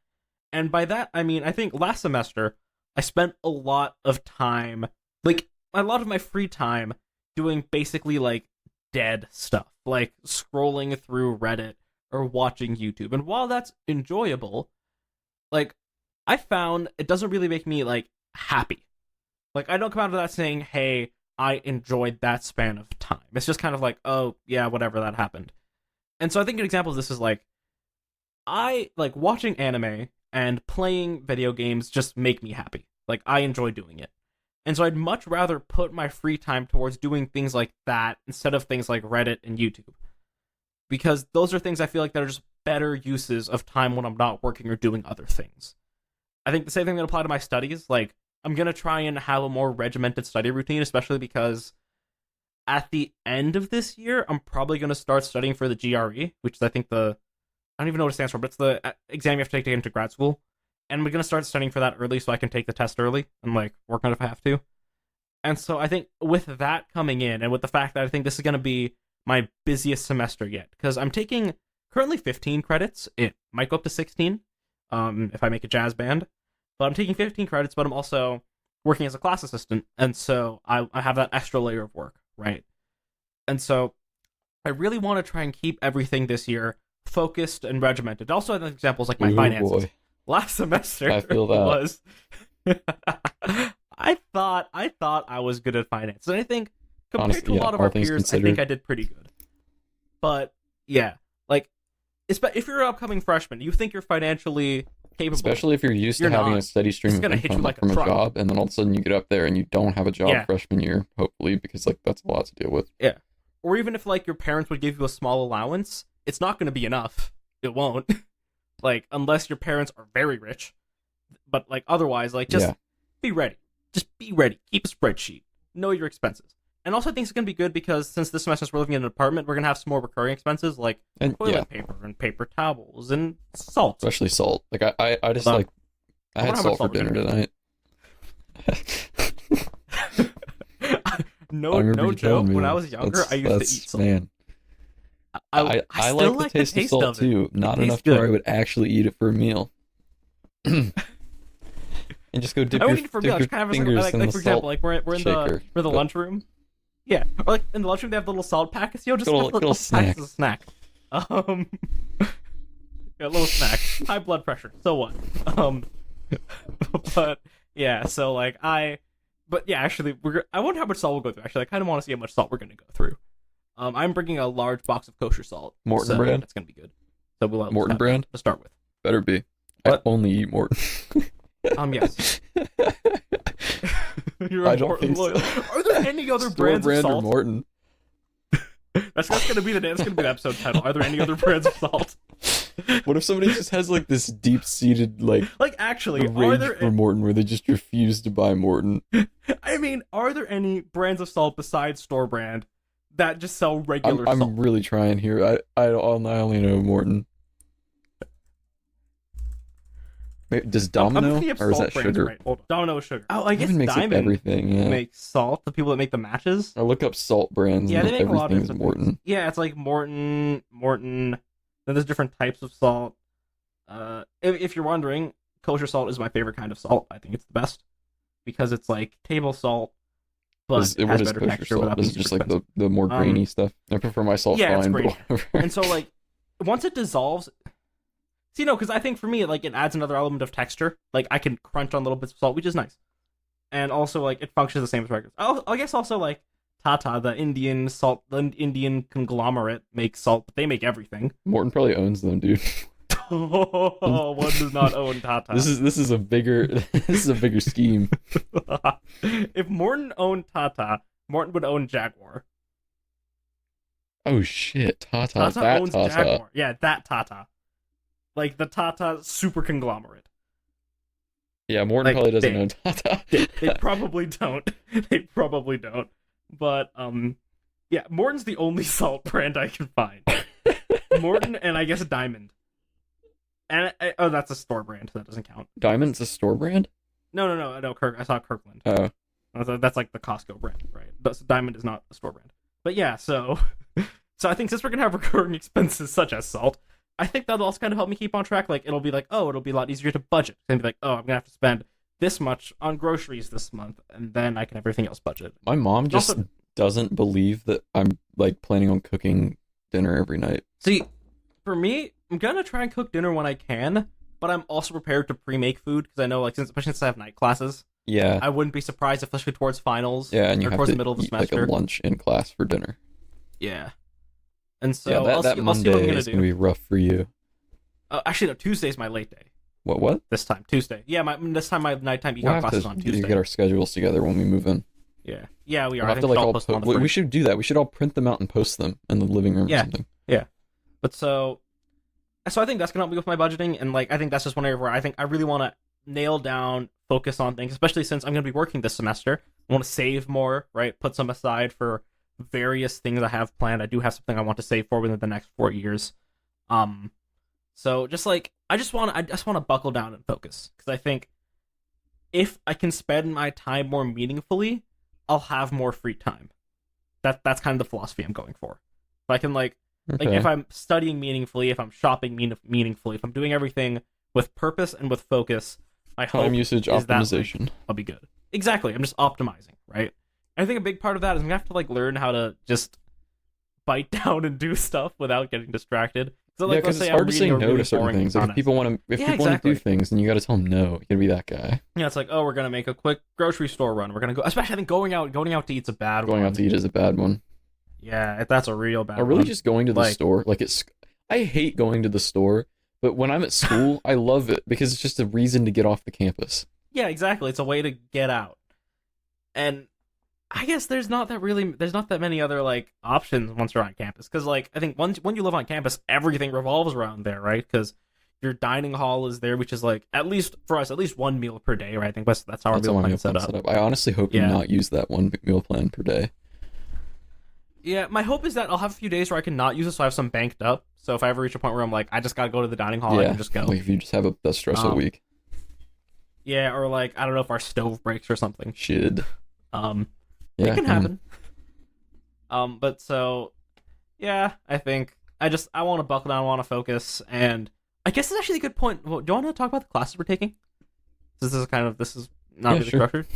And by that, I mean, I think last semester, I spent a lot of time, like, a lot of my free time doing basically, like, dead stuff. Like, scrolling through Reddit or watching YouTube. And while that's enjoyable, like, I found it doesn't really make me, like, happy. Like, I don't come out of that saying, hey, I enjoyed that span of time. It's just kind of like, oh, yeah, whatever, that happened. And so I think an example of this is, like, I, like, watching anime and playing video games just make me happy. Like, I enjoy doing it. And so I'd much rather put my free time towards doing things like that instead of things like Reddit and YouTube. Because those are things I feel like that are just better uses of time when I'm not working or doing other things. I think the same thing that apply to my studies. Like, I'm going to try and have a more regimented study routine, especially because at the end of this year, I'm probably going to start studying for the GRE, which is, I think, I don't even know what it stands for, but it's the exam you have to take to get into grad school. And I'm going to start studying for that early so I can take the test early and, like, work on it if I have to. And so I think with that coming in, and with the fact that I think this is going to be my busiest semester yet, because I'm taking currently 15 credits. It might go up to 16 if I make a jazz band. But I'm taking 15 credits, but I'm also working as a class assistant, and so I have that extra layer of work, right? And so I really want to try and keep everything this year focused and regimented. Also, other examples like my finances. Boy. Last semester, I feel that. was I thought I was good at finance, and I think compared Honestly, to a lot of all our things peers, considered. I think I did pretty good. But yeah, like, if you're an upcoming freshman, you think you're financially capable. Especially if you're used to You're having not. a steady stream It's of gonna hit you income like a from a truck. job, and then all of a sudden you get up there and you don't have a job Yeah. freshman year, hopefully, because like that's a lot to deal with. Yeah. Or even if, like, your parents would give you a small allowance, it's not going to be enough. It won't. Like, unless your parents are very rich. But, like, otherwise, like, just be ready. Just be ready. Keep a spreadsheet. Know your expenses. And also, I think it's going to be good because since this semester we're living in an apartment, we're going to have some more recurring expenses, like And toilet paper and paper towels and salt. especially salt. Like I just Hold on. like I I had wonder how salt much for salt we're dinner tonight. No I remember no you joke. telling me When I this. was younger, I used to eat salt. Man, I still like the taste of salt it. too. Not It enough tastes good. where I would actually eat it for a meal. And just go dip I your, would eat it for dip meal. your Just kind of fingers like in the for example, salt like we're in shaker. the lunchroom. Yeah, or like in the lunchroom they have the little salt packets. Just Little- have little packets as a snack. Yeah, a little snack. High blood pressure. So what? But yeah, so like but yeah, actually I wonder how much salt we'll go through. Actually, I kind of want to see how much salt we're gonna go through. I'm bringing a large box of kosher salt. Morton so brand? That's gonna be good. So we'll Morton have that brand? to start with. Better be. What? I only eat Morton. Yes. You're I a don't Morton think so. loyal. Are there any other Store brands of brand or salt? Morton? That's gonna be the episode title. Are there any other brands of salt? What if somebody just has like this deep-seated like Like, actually, are rage there? for Morton where they just refuse to buy Morton? I mean, are there any brands of salt besides store brand that just sell regular I'm salt? really trying here. I only know Morton. Wait, does I'm Domino thinking of or is salt that brands, sugar? right? Hold on. Domino is sugar. Oh, I guess Diamond makes like Diamond everything. Yeah. makes salt. The people that make the matches. I look up salt brands. Yeah, and they make a lot of everything's different Morton. things. Yeah, it's like Morton. Then there's different types of salt. If you're wondering, kosher salt is my favorite kind of salt. I think it's the best because it's like table salt, but it What has is better kosher texture salt? without Is being it just super like expensive. the more grainy stuff? I prefer my salt Yeah, it's fine, but grainy. whatever. And so, like, once it dissolves, see, no, because I think for me, like, it adds another element of texture. Like, I can crunch on little bits of salt, which is nice. And also, like, it functions the same as regular. Oh, I guess also, like, Tata, the Indian conglomerate, makes salt, but they make everything. Morton probably owns them, dude. Oh, one does not own Tata. This is a bigger this is a bigger scheme. If Morton owned Tata, Morton would own Jaguar. Oh shit, Tata. Tata That owns Tata. Jaguar. Yeah, that Tata. Like the Tata super conglomerate. Yeah, Morton Like, probably doesn't they- know Tata. They probably don't. They probably don't. But yeah, Morton's the only salt brand I can find. Morton and I guess Diamond. And oh, that's a store brand. That doesn't count. Diamond's a store brand? No. I saw Kirkland. Oh. That's like the Costco brand, right? Diamond is not a store brand. But yeah, so I think since we're gonna have recurring expenses such as salt, I think that'll also kind of help me keep on track. Like it'll be a lot easier to budget. It's gonna be like, oh, I'm gonna have to spend this much on groceries this month, and then I can have everything else budgeted. My mom just Also- doesn't believe that I'm like planning on cooking dinner every night. See, for me, I'm gonna try and cook dinner when I can, but I'm also prepared to pre-make food because I know, like, especially since I have night classes, Yeah. I wouldn't be surprised, especially towards finals. Yeah, and you or have towards to the middle of the eat like semester. a lunch in class for dinner. Yeah. And so yeah, I'll that see what Monday I'm gonna is do. gonna be rough for you. Actually, no, Tuesday's my late day. What? This time, Tuesday. Yeah, this time my nighttime We'll econ have classes to on Tuesday. get our schedules together when we move in. Yeah, we are. We'll I have think to like I'll all post them on the we first. should do that. We should all print them out and post them in the living room Yeah. or something. But so I think that's gonna help me with my budgeting, and like I think that's just one area where I think I really want to nail down, focus on things, especially since I'm gonna be working this semester. I want to save more, right? Put some aside for various things I have planned. I do have something I want to save for within the next 4 years. So just like I just want to buckle down and focus because I think if I can spend my time more meaningfully, I'll have more free time. That's kind of the philosophy I'm going for. If I can like Okay. if I'm studying meaningfully, if I'm shopping meaningfully, if I'm doing everything with purpose and with focus, I hope Time usage is that, like, optimization. I'll be good. Exactly. I'm just optimizing, right? I think a big part of that is I'm gonna have to like learn how to just bite down and do stuff without getting distracted. So like, Yeah, because let's it's say hard I'm to say reading a no really to certain boring things. Like if comic. people want to, Yeah, people want to do exactly. things, then you got to tell them no. You got to be that guy. Yeah, it's like, oh, we're gonna make a quick grocery store run. We're gonna go. Especially, I think going out to eat's a bad Going one. out to eat is a bad one. Yeah, that's a real bad Or really one. just going to the Like- store. Like I hate going to the store, but when I'm at school, I love it because it's just a reason to get off the campus. Yeah, exactly. It's a way to get out. And I guess there's not that many other like options once you're on campus. Because like I think when you live on campus, everything revolves around there, right? Because your dining hall is there, which is like at least for us, at least one meal per day, right? I think that's how our That's meal how my plan meal is set plan's up. set up. I honestly hope Yeah. to not use that one meal plan per day. Yeah, my hope is that I'll have a few days where I can not use it, so I have some banked up. So if I ever reach a point where I'm like, I just gotta go to the dining hall, I yeah, can just go. like if you just have a stressful week. Yeah, or like I don't know if our stove breaks or something. Should. Yeah, Yeah, it can happen. But so, yeah, I think I want to buckle down, I want to focus, and I guess it's actually a good point. Well, do you want to talk about the classes we're taking? This is not Yeah, really sure. structured.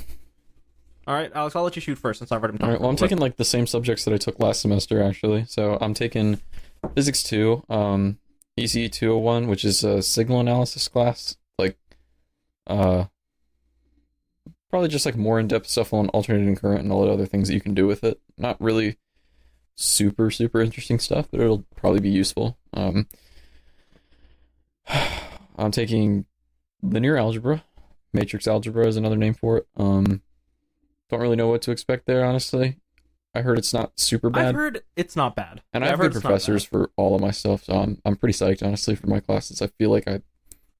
All right, Alex, I'll let you shoot first since I've already been All talking. right. Well, I'm taking like the same subjects that I took last semester actually. So I'm taking Physics 2, ECE 201, which is a signal analysis class. Like, probably just like more in-depth stuff on alternating current and all the other things that you can do with it. Not really super interesting stuff, but it'll probably be useful. I'm taking linear algebra. Matrix algebra is another name for it. Don't really know what to expect there, honestly. I heard it's not super bad. I've heard it's not bad. And Yeah, I have I've heard good it's not professors bad. for all of my stuff, so I'm pretty psyched, honestly, for my classes. I feel like I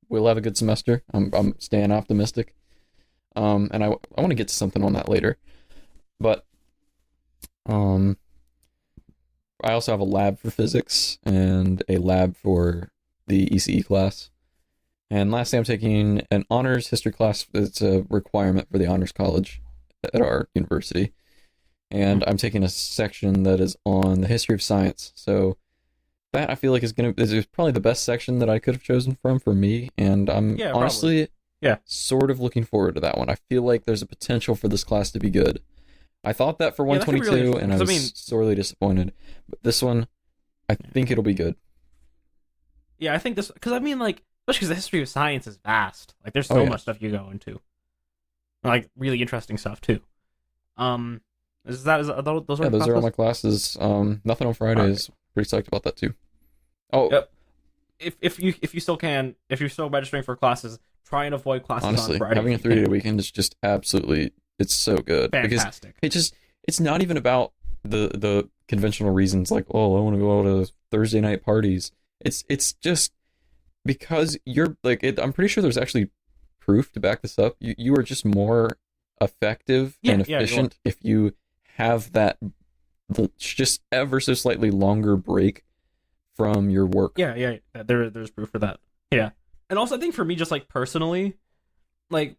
will have a good semester. I'm staying optimistic. And I want to get to something on that later. But I also have a lab for physics and a lab for the ECE class. And lastly, I'm taking an honors history class. It's a requirement for the honors college at our university. And I'm taking a section that is on the history of science. So that I feel like is probably the best section that I could have chosen from for me. And I'm Yeah, honestly Yeah. sort of looking forward to that one. I feel like there's a potential for this class to be good. I thought that for Yeah, that could be 122, really and I interesting, was 'cause sorely disappointed. But this one, I think it'll be good. Yeah, I think this because I mean like especially because the history of science is vast. Like there's so yeah. much stuff you go into, like really interesting stuff too. Those are Yeah, your those are all my classes? classes. Nothing on Fridays. Pretty psyched about that too. Oh, Yep. if you still can, if you're still registering for classes, try and avoid classes Honestly, on Friday. having a 3-day weekend is just absolutely, it's so good. Fantastic. Because it's not even about the conventional reasons like, oh, I want to go to Thursday night parties. It's just because you're like, I'm pretty sure there's actually proof to back this up. You are just more effective and efficient if you have that just ever so slightly longer break from your work. Yeah. There's proof for that. Yeah. And also, I think for me, just like personally, like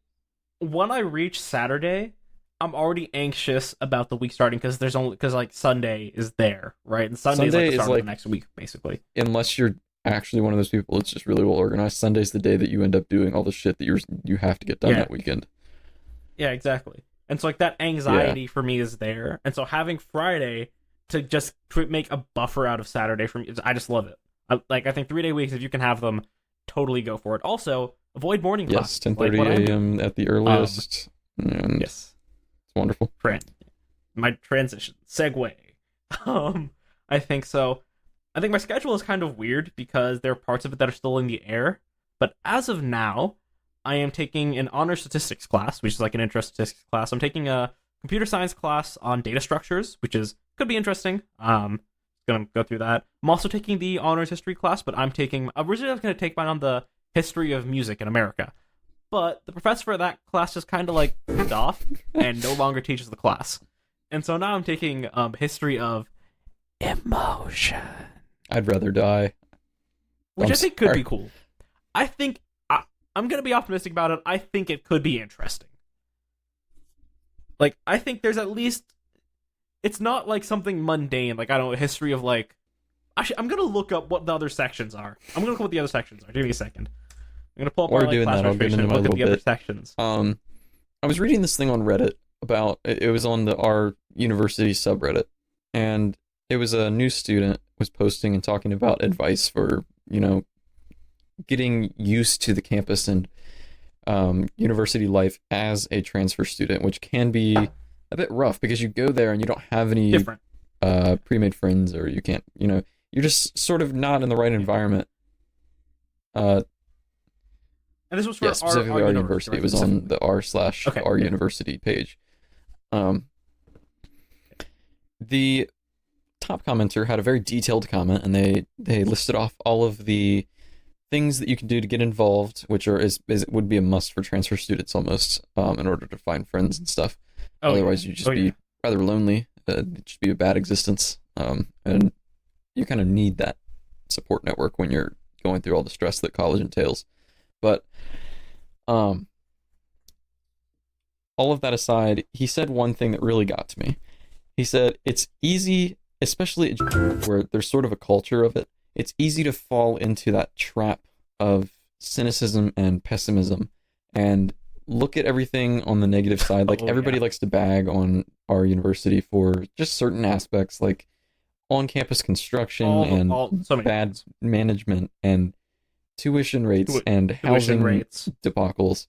when I reach Saturday, I'm already anxious about the week starting because like Sunday is there, right? And Sunday is like the start of the next week, basically. Unless you're actually one of those people that's just really well organized, Sunday's the day that you end up doing all the shit that you have to get done that weekend. Yeah, exactly. And so like that anxiety for me is there, and so having Friday to just make a buffer out of Saturday for me, I just love it. I think 3-day weeks, if you can have them, totally go for it. Also, avoid morning classes. Yes, 10:30 a.m. at the earliest. And yes, it's wonderful. My transition segue. I think so. I think my schedule is kind of weird because there are parts of it that are still in the air. But as of now, I am taking an honor statistics class, which is like an intro statistics class. I'm taking a computer science class on data structures, which could be interesting. Gonna go through that. I'm also taking the honors history class, but originally I was gonna take mine on the history of music in America. But the professor for that class just kind of like moved off and no longer teaches the class. And so now I'm taking history of emotion. I'd rather die. Which I think could be cool. I think I'm going to be optimistic about it. I think it could be interesting. Like, I think there's at least... It's not like something mundane, like, I don't know, history of like... Actually, I'm going to look up what the other sections are. I'm going to look up what the other sections are. Give me a second. I'm going to pull up my class registration and look at the other sections. I was reading this thing on Reddit about... It was on our university subreddit. And it was a new student was posting and talking about advice for, getting used to the campus and university life as a transfer student, which can be a bit rough because you go there and you don't have any pre-made friends, or you can't, you're just sort of not in the right environment. And this was for specifically our university. Right? It was on the r/our university page. The top commenter had a very detailed comment, and they listed off all of the things that you can do to get involved, which would be a must for transfer students almost, in order to find friends and stuff. Otherwise, you'd just be rather lonely. It'd just be a bad existence. And you kind of need that support network when you're going through all the stress that college entails. But all of that aside, he said one thing that really got to me. He said, it's easy, especially where there's sort of a culture of it, it's easy to fall into that trap of cynicism and pessimism and look at everything on the negative side. Like, everybody likes to bag on our university for just certain aspects, like on-campus construction and bad management and tuition rates and housing debacles.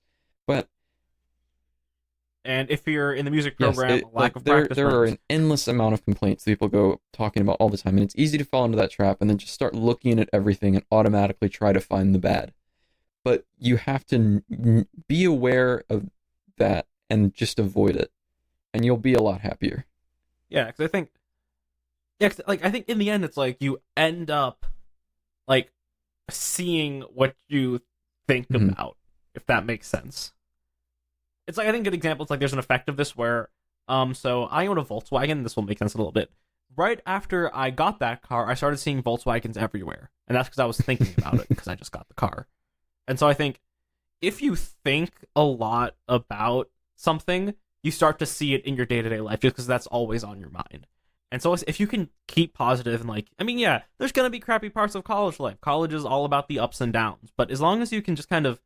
And if you're in the music program, lack of practice. There are an endless amount of complaints people go talking about all the time, and it's easy to fall into that trap and then just start looking at everything and automatically try to find the bad. But you have to be aware of that and just avoid it, and you'll be a lot happier. Yeah, because I think, I think in the end, it's like you end up like seeing what you think about, if that makes sense. It's like, I think a good example is like there's an effect of this where, so I own a Volkswagen. This will make sense a little bit. Right after I got that car, I started seeing Volkswagens everywhere. And that's because I was thinking about it because I just got the car. And so I think if you think a lot about something, you start to see it in your day-to-day life just because that's always on your mind. And so if you can keep positive and there's going to be crappy parts of college life. College is all about the ups and downs. But as long as you can just kind of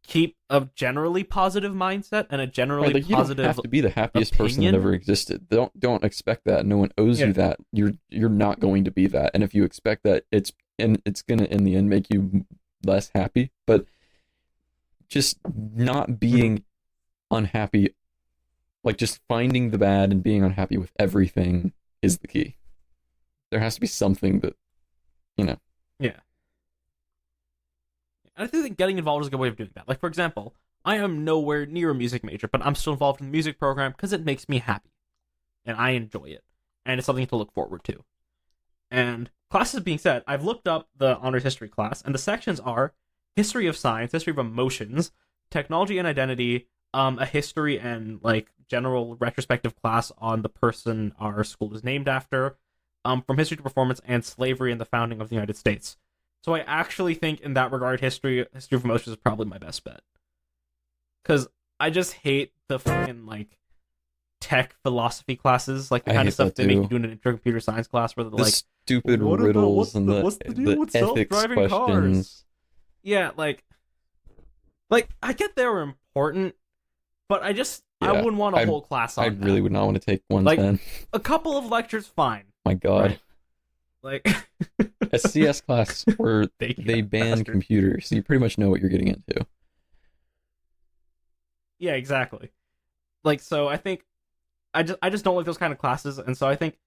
keep a generally positive mindset and a generally positive you don't have to be the happiest person that ever existed. Don't expect that. No one owes you that. You're not going to be that. And if you expect that, it's gonna in the end make you less happy. But just not being unhappy, like just finding the bad and being unhappy with everything is the key. There has to be something that, Yeah. I think getting involved is a good way of doing that. Like, for example, I am nowhere near a music major, but I'm still involved in the music program because it makes me happy. And I enjoy it. And it's something to look forward to. And classes being said, I've looked up the honors history class, and the sections are history of science, history of emotions, technology and identity, a history and like general retrospective class on the person our school is named after, from history to performance, and slavery and the founding of the United States. So I actually think in that regard, history of emotions is probably my best bet. Because I just hate the fucking like tech philosophy classes, like the kind of stuff they make you do in an intro computer science class where they're like stupid riddles and what's the deal with ethics self-driving questions. cars? Yeah, like I get they were important, but I wouldn't want a whole class on I really would not want to take one like, then. A couple of lectures, fine. My God. Right? Like a CS class where they ban computers, so you pretty much know what you're getting into. Yeah, exactly. Like, so I think I just don't like those kind of classes, and so I think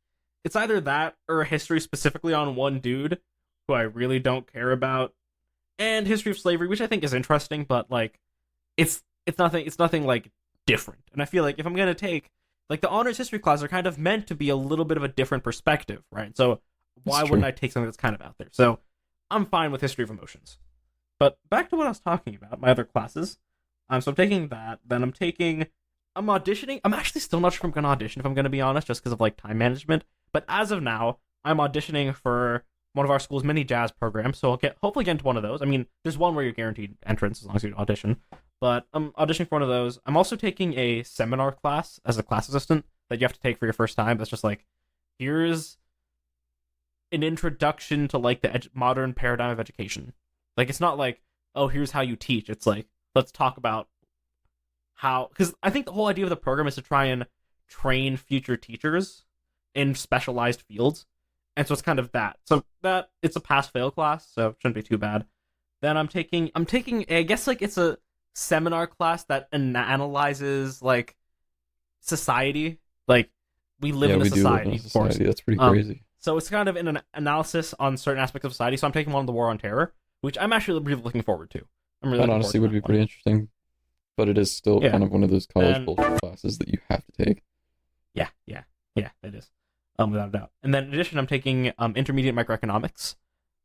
it's either that or a history specifically on one dude who I really don't care about, and history of slavery, which I think is interesting, but like it's nothing like different. And I feel like if I'm gonna take like the honors history class are kind of meant to be a little bit of a different perspective, right? So why wouldn't I take something that's kind of out there? So I'm fine with history of emotions. But back to what I was talking about, my other classes. So I'm taking that, then I'm auditioning. I'm actually still not sure if I'm going to audition, if I'm going to be honest, just because of like time management. But as of now, I'm auditioning for one of our school's mini jazz programs, so I'll hopefully get into one of those. I mean, there's one where you're guaranteed entrance as long as you audition. But I'm auditioning for one of those. I'm also taking a seminar class as a class assistant that you have to take for your first time. That's just like, here's an introduction to like the modern paradigm of education. Like, it's not like, oh, here's how you teach. It's like, let's talk about how, because I think the whole idea of the program is to try and train future teachers in specialized fields. And so it's kind of that. So that it's a pass-fail class, so it shouldn't be too bad. Then I'm taking I guess like it's a seminar class that analyzes like society. Like we live in a society, of course. That's pretty crazy. So it's kind of an analysis on certain aspects of society. So I'm taking one on the war on terror, which I'm actually really looking forward to. That honestly would be pretty interesting. But it is still kind of one of those college bullshit classes that you have to take. Yeah, it is. Without a doubt. And then in addition, I'm taking intermediate microeconomics.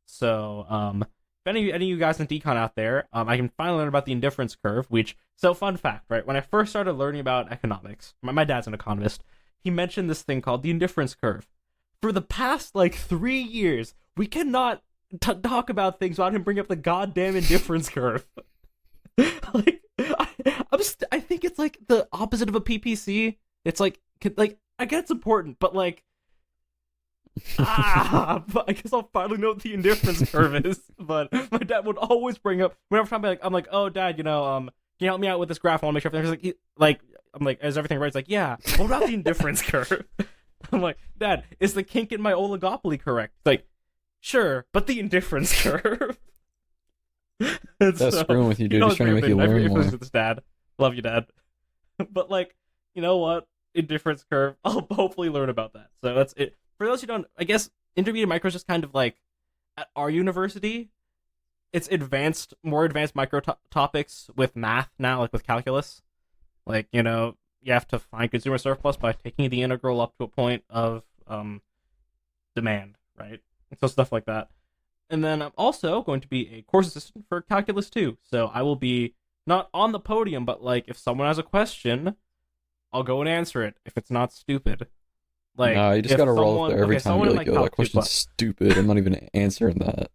So if any of you guys in decon out there, I can finally learn about the indifference curve, so fun fact, right? When I first started learning about economics, my dad's an economist, he mentioned this thing called the indifference curve. For the past, 3 years, we cannot talk about things without him bringing up the goddamn indifference curve. I think it's like the opposite of a PPC. It's like I get it's important, but but I guess I'll finally know what the indifference curve is. But my dad would always bring up whenever I'm like, oh, Dad, can you help me out with this graph? I want to make sure everything's I'm like, is everything right? It's like, yeah. What about the indifference curve? I'm like, Dad, is the kink in my oligopoly correct? It's like, sure, but the indifference curve. That's screwing with you, dude. Just trying to make you learn more. With this, Dad. Love you, Dad. But you know what? Indifference curve. I'll hopefully learn about that. So that's it. For those who don't, I guess intermediate micro is just kind of like at our university. It's more advanced micro topics with math now, like with calculus. You have to find consumer surplus by taking the integral up to a point of demand, right? And so stuff like that. And then I'm also going to be a course assistant for Calculus 2. So I will be not on the podium, but if someone has a question, I'll go and answer it if it's not stupid. Nah, you just gotta roll up there every time you're oh, that question's stupid. I'm not even answering that.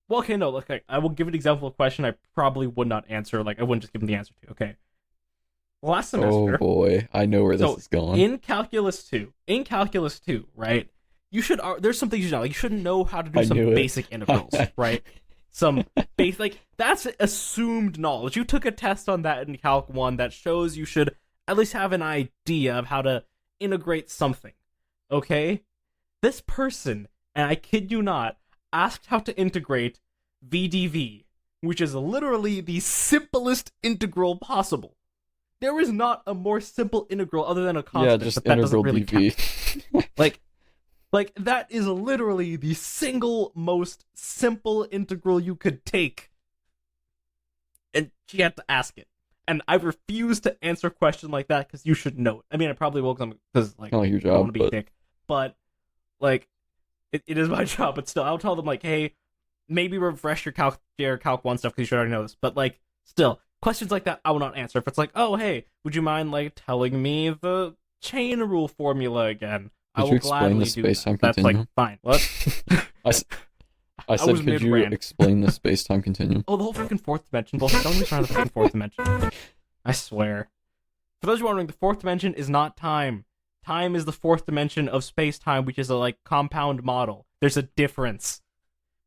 Well, okay, no, I will give an example of a question I probably would not answer. I wouldn't just give them the answer to. Okay. Last semester. Oh boy, I know where this is going. In Calculus 2, right? There's some things you know. You should know how to do some basic integrals, right? Some basic, that's assumed knowledge. You took a test on that in Calc 1 that shows you should at least have an idea of how to integrate something, okay? This person, and I kid you not, asked how to integrate VDV, which is literally the simplest integral possible. There is not a more simple integral other than a constant. Yeah, just but that integral doesn't really DV. count. Like, that is literally the single most simple integral you could take. And she had to ask it. And I refuse to answer a question like that because you should know it. I mean, I probably will because, like, Not your I don't want job, to be a but dick. But, like, it is my job, but still, I'll tell them, like, hey, maybe refresh your Calc 1 stuff because you should already know this. But, like, still, questions like that I will not answer. If it's like, oh, hey, would you mind, like, telling me the chain rule formula again? I Could will you explain gladly the do space-time that. That's, like, continuum? fine. What? I said, was could you mid-rant. explain the space-time continuum? Oh, the whole freaking fourth dimension. Bullshit. Don't get me started on the freaking fourth dimension. I swear. For those who are wondering, the fourth dimension is not time. Time is the fourth dimension of space-time, which is a, like, compound model. There's a difference.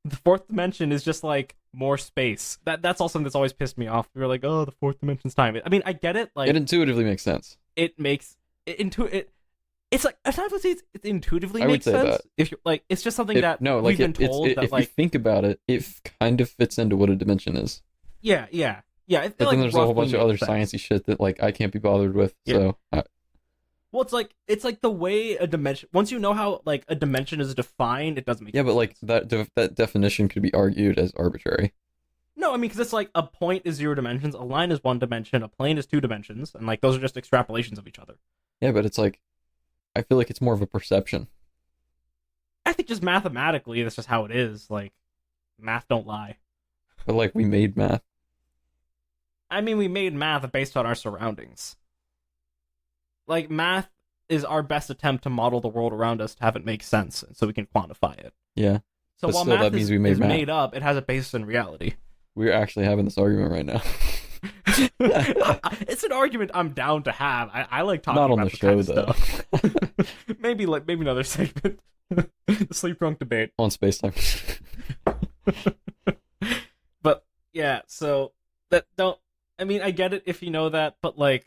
The fourth dimension is just, like, more space. That's also something that's always pissed me off. We were like, oh, the fourth dimension's time. I mean, I get it. Like, It intuitively makes sense. it makes it's like, I'm not going to say it intuitively I would makes say sense. that. If you're like, it's just something that No, like, we've been told that, if like, you think about it, it kind of fits into what a dimension is. yeah. But then there's a whole bunch of other sciencey shit that, like, I can't be bothered with. Yeah. So Well, it's like the way a dimension. Once you know how, like, a dimension is defined, it doesn't make yeah, but like sense. that definition could be argued as arbitrary. No, I mean, because it's like a point is 0 dimensions, a line is 1 dimension, a plane is 2 dimensions, and, like, those are just extrapolations of each other. Yeah, but it's like, I feel like it's more of a perception. I think just mathematically, that's just how it is. Like, math don't lie. But like, we made math. I mean, we made math based on our surroundings. Like, math is our best attempt to model the world around us to have it make sense, so we can quantify it. Yeah, So but while still, math that means is, we made is math. made up, it has a basis in reality. We're actually having this argument right now. It's an argument I'm down to have. I like talking Not on about the this kind show, of stuff. maybe another segment. The sleep drunk debate. On space-time. But yeah, so that don't. I mean, I get it if you know that, but like,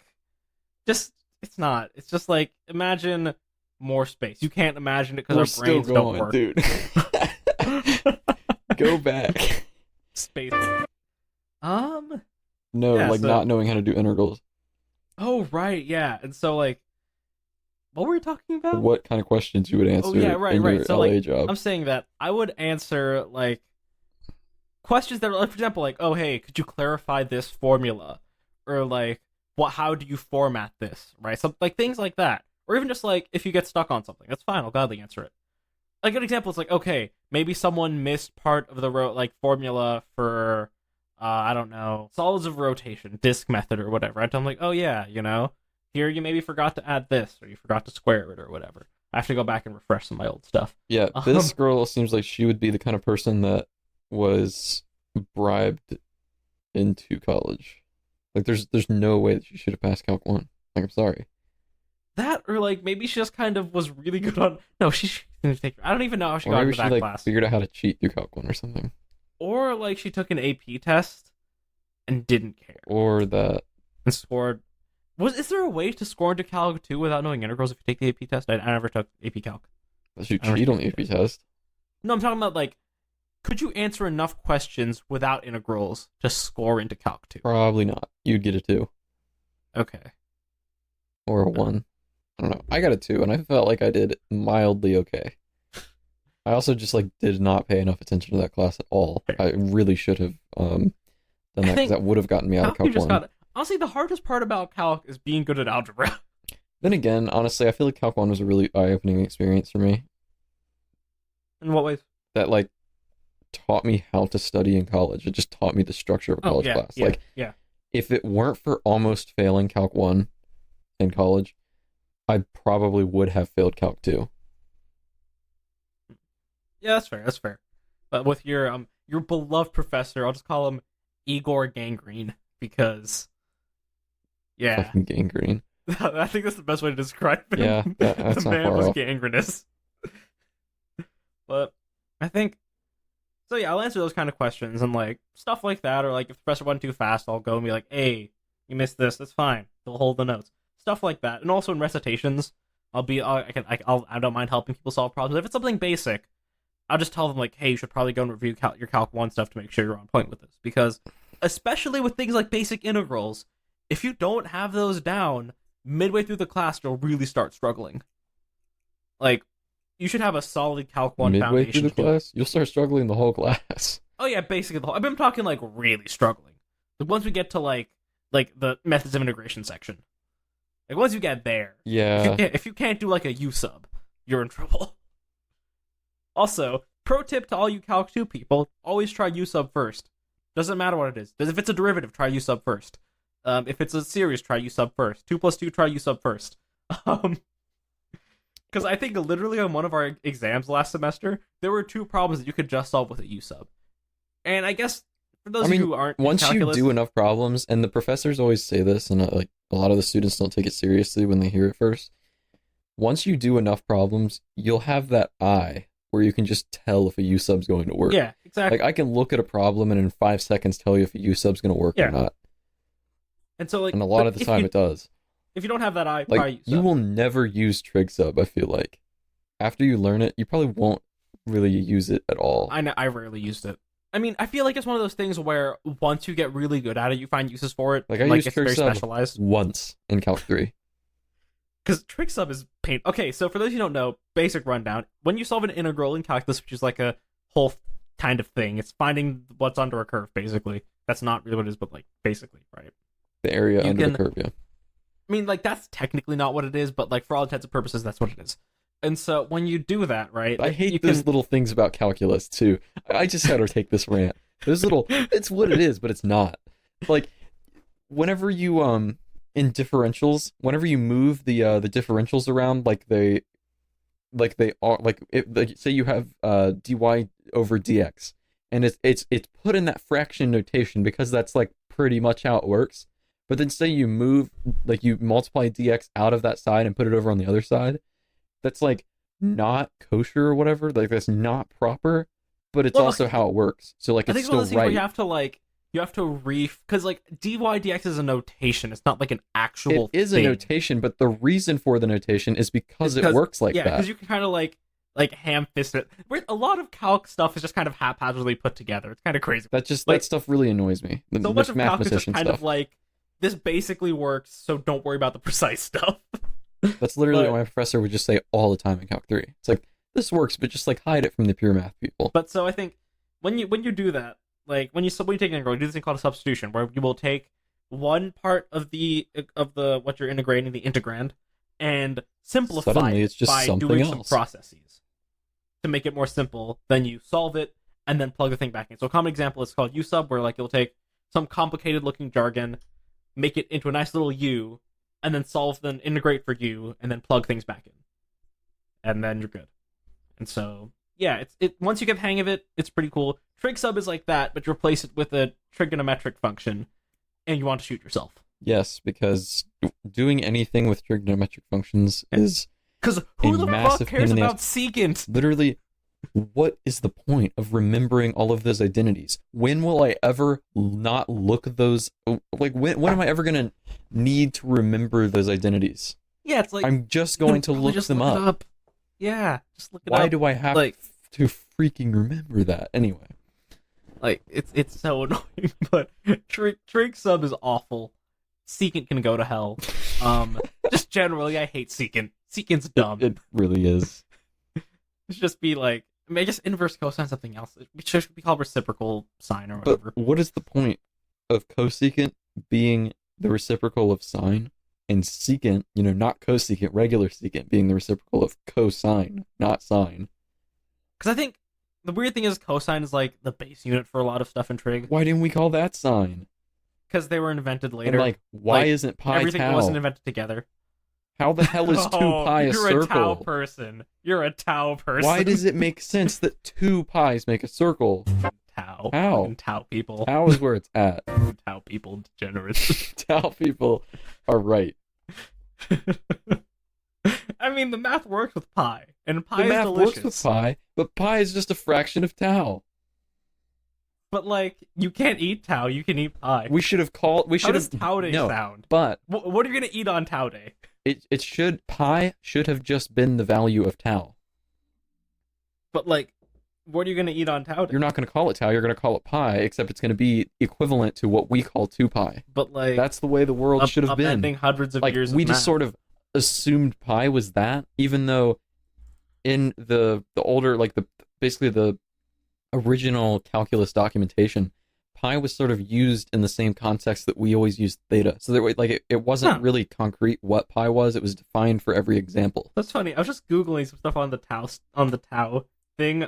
just it's not. It's just like, imagine more space. You can't imagine it because We're our still brains going, don't work. dude. Go back. Space. No, Yeah, like so- not knowing how to do integrals. Oh right, yeah, and so like, what were we talking about? What kind of questions you would answer yeah, right, in right. your So, LA like, job? I'm saying that I would answer, like, questions that are, like, for example, like, oh, hey, could you clarify this formula? Or, like, how do you format this, right? Some, like, things like that. Or even just, like, if you get stuck on something, that's fine, I'll gladly answer it. Like, an example is, like, okay, maybe someone missed part of the, formula for, I don't know, solids of rotation, disk method or whatever. I'd tell them, like, oh, yeah, you know, here you maybe forgot to add this, or you forgot to square it, or whatever. I have to go back and refresh some of my old stuff. Yeah, this girl seems like she would be the kind of person that was bribed into college. Like, there's no way that she should have passed Calc 1. Like, I'm sorry. That, or like maybe she just kind of was really good on. No, she didn't take. I don't even know how she Or got maybe into she that like class. figured out how to cheat through Calc 1 or something. Or like she took an AP test and didn't care Or that. and scored. Is there a way to score into Calc 2 without knowing integrals if you take the AP test? I never took AP Calc. That you I don't cheat on think the AP test. No, I'm talking about, like, could you answer enough questions without integrals to score into Calc 2? Probably not. You'd get a 2. Okay. Or a 1. I don't know. I got a 2, and I felt like I did mildly okay. I also just, like, did not pay enough attention to that class at all. Fair. I really should have done that, think because that would have gotten me out of Calc, you Calc 1. just got. Honestly, the hardest part about Calc is being good at algebra. Then again, honestly, I feel like Calc 1 was a really eye-opening experience for me. In what ways? That, like, taught me how to study in college. It just taught me the structure of a college class. Like, yeah. if it weren't for almost failing Calc 1 in college, I probably would have failed Calc 2. Yeah, that's fair. That's fair. But with your beloved professor, I'll just call him Igor Gangrene because, yeah, Fucking gangrene. I think that's the best way to describe him. Yeah, that's the not man far was off. gangrenous. But I think so. Yeah, I'll answer those kind of questions and like stuff like that, or like if the professor went too fast, I'll go and be like, "Hey, you missed this. That's fine. They'll hold the notes." Stuff like that, and also in recitations, I don't mind helping people solve problems. If it's something basic, I'll just tell them like, "Hey, you should probably go and review your Calc 1 stuff to make sure you're on point with this." Because especially with things like basic integrals, if you don't have those down midway through the class, you'll really start struggling. Like, you should have a solid Calc 1 midway foundation. through the class, you'll start struggling the whole class. Oh yeah, basically the whole. I've been talking like really struggling. Like once we get to like the methods of integration section, like once you get there, Yeah. if you can't do like a U sub, you're in trouble. Also, pro tip to all you Calc 2 people: always try U sub first. Doesn't matter what it is. If it's a derivative, try U sub first. If it's a series, try U sub first. 2 + 2, try U sub first. Because I think literally on one of our exams last semester, there were 2 problems that you could just solve with a U sub. And I guess for those of you who aren't in once calculus, you do enough problems, and the professors always say this, and like a lot of the students don't take it seriously when they hear it first. Once you do enough problems, you'll have that eye where you can just tell if a U sub's going to work. Yeah, exactly. Like I can look at a problem and in 5 seconds tell you if a U sub's going to work or not. And so, like, And a lot of the time it does. If you don't have that eye, try Like U sub. you will never use trig sub. I feel like after you learn it, you probably won't really use it at all. I rarely used it. I mean, I feel like it's one of those things where once you get really good at it, you find uses for it. Like I used it's trig very sub specialized. once in Calc 3. Because trig sub is pain. Okay, so for those who don't know, basic rundown: when you solve an integral in calculus, which is like a whole kind of thing, it's finding what's under a curve. Basically, that's not really what it is, but like basically, right? The area under the curve, yeah. I mean, like that's technically not what it is, but like for all intents and purposes, that's what it is. And so when you do that, right? I hate those little things about calculus too. I just had to take this rant. Those little, it's what it is, but it's not. Like, whenever you in differentials, whenever you move the differentials around, like they are like say you have dy over dx, and it's put in that fraction notation because that's like pretty much how it works. But then say you move, like you multiply dx out of that side and put it over on the other side. That's like not kosher or whatever. Like that's not proper, but it's also how it works. So like I it's think still one of those things right. Where you have to because like dy dx is a notation. It's not like an actual. It is thing. a notation, but the reason for the notation is because it works like that. Yeah, because you can kind of like ham fist it. A lot of calc stuff is just kind of haphazardly put together. It's kind of crazy. That stuff really annoys me. So much of calc is just kind of like this basically works, so don't worry about the precise stuff. That's literally what my professor would just say all the time in Calc 3. It's like, this works, but just like hide it from the pure math people. But so I think when you do that, like when you take an integral, you do this thing called a substitution, where you will take one part of the what you're integrating, the integrand, and simplify Suddenly, it's just by something doing else. some processes to make it more simple. Then you solve it and then plug the thing back in. So a common example is called U sub, where like you'll take some complicated looking jargon, make it into a nice little U, and then integrate for U, and then plug things back in. And then you're good. And so, yeah, once you get the hang of it, it's pretty cool. Trig sub is like that, but you replace it with a trigonometric function, and you want to shoot yourself. Yes, because doing anything with trigonometric functions is because who the fuck cares about ass. secant? Literally, what is the point of remembering all of those identities? When will I ever not look at those? Like, when am I ever going to need to remember those identities? Yeah, it's like... I'm just going to look them up. Yeah, just look it up. Why do I have to freaking remember that? Anyway. Like, it's so annoying, but trig sub is awful. Secant can go to hell. Just generally, I hate secant. Secant's dumb. It really is. It's just be like... I mean, just inverse cosine something else. It should be called reciprocal sine or whatever. But what is the point of cosecant being the reciprocal of sine, and secant, not cosecant, regular secant, being the reciprocal of cosine, not sine? Because I think the weird thing is cosine is like the base unit for a lot of stuff in trig. Why didn't we call that sine? Because they were invented later. And why isn't pi everything tau? wasn't invented together. How the hell is 2 pi a circle? You're a tau person. You're a tau person. Why does it make sense that 2 pi's make a circle? Tau. How? And tau people. Tau is where it's at. Tau people, degenerates. Tau people are right. I mean, the math works with pi, and pi The is math delicious. works with pi, but pi is just a fraction of tau. But you can't eat tau. You can eat pi. How does tau day sound? But what are you gonna eat on tau day? Pi should have just been the value of tau. But what are you gonna eat on tau day? You're not gonna call it tau. You're gonna call it pi, except it's gonna be equivalent to what we call 2 pi. But that's the way the world should have been. Upending hundreds of years. We of just math. sort of assumed pi was that, even though in the older, like basically the original calculus documentation, pi was sort of used in the same context that we always used theta. So that like it wasn't really concrete what pi was. It was defined for every example. That's funny. I was just googling some stuff on the tau thing.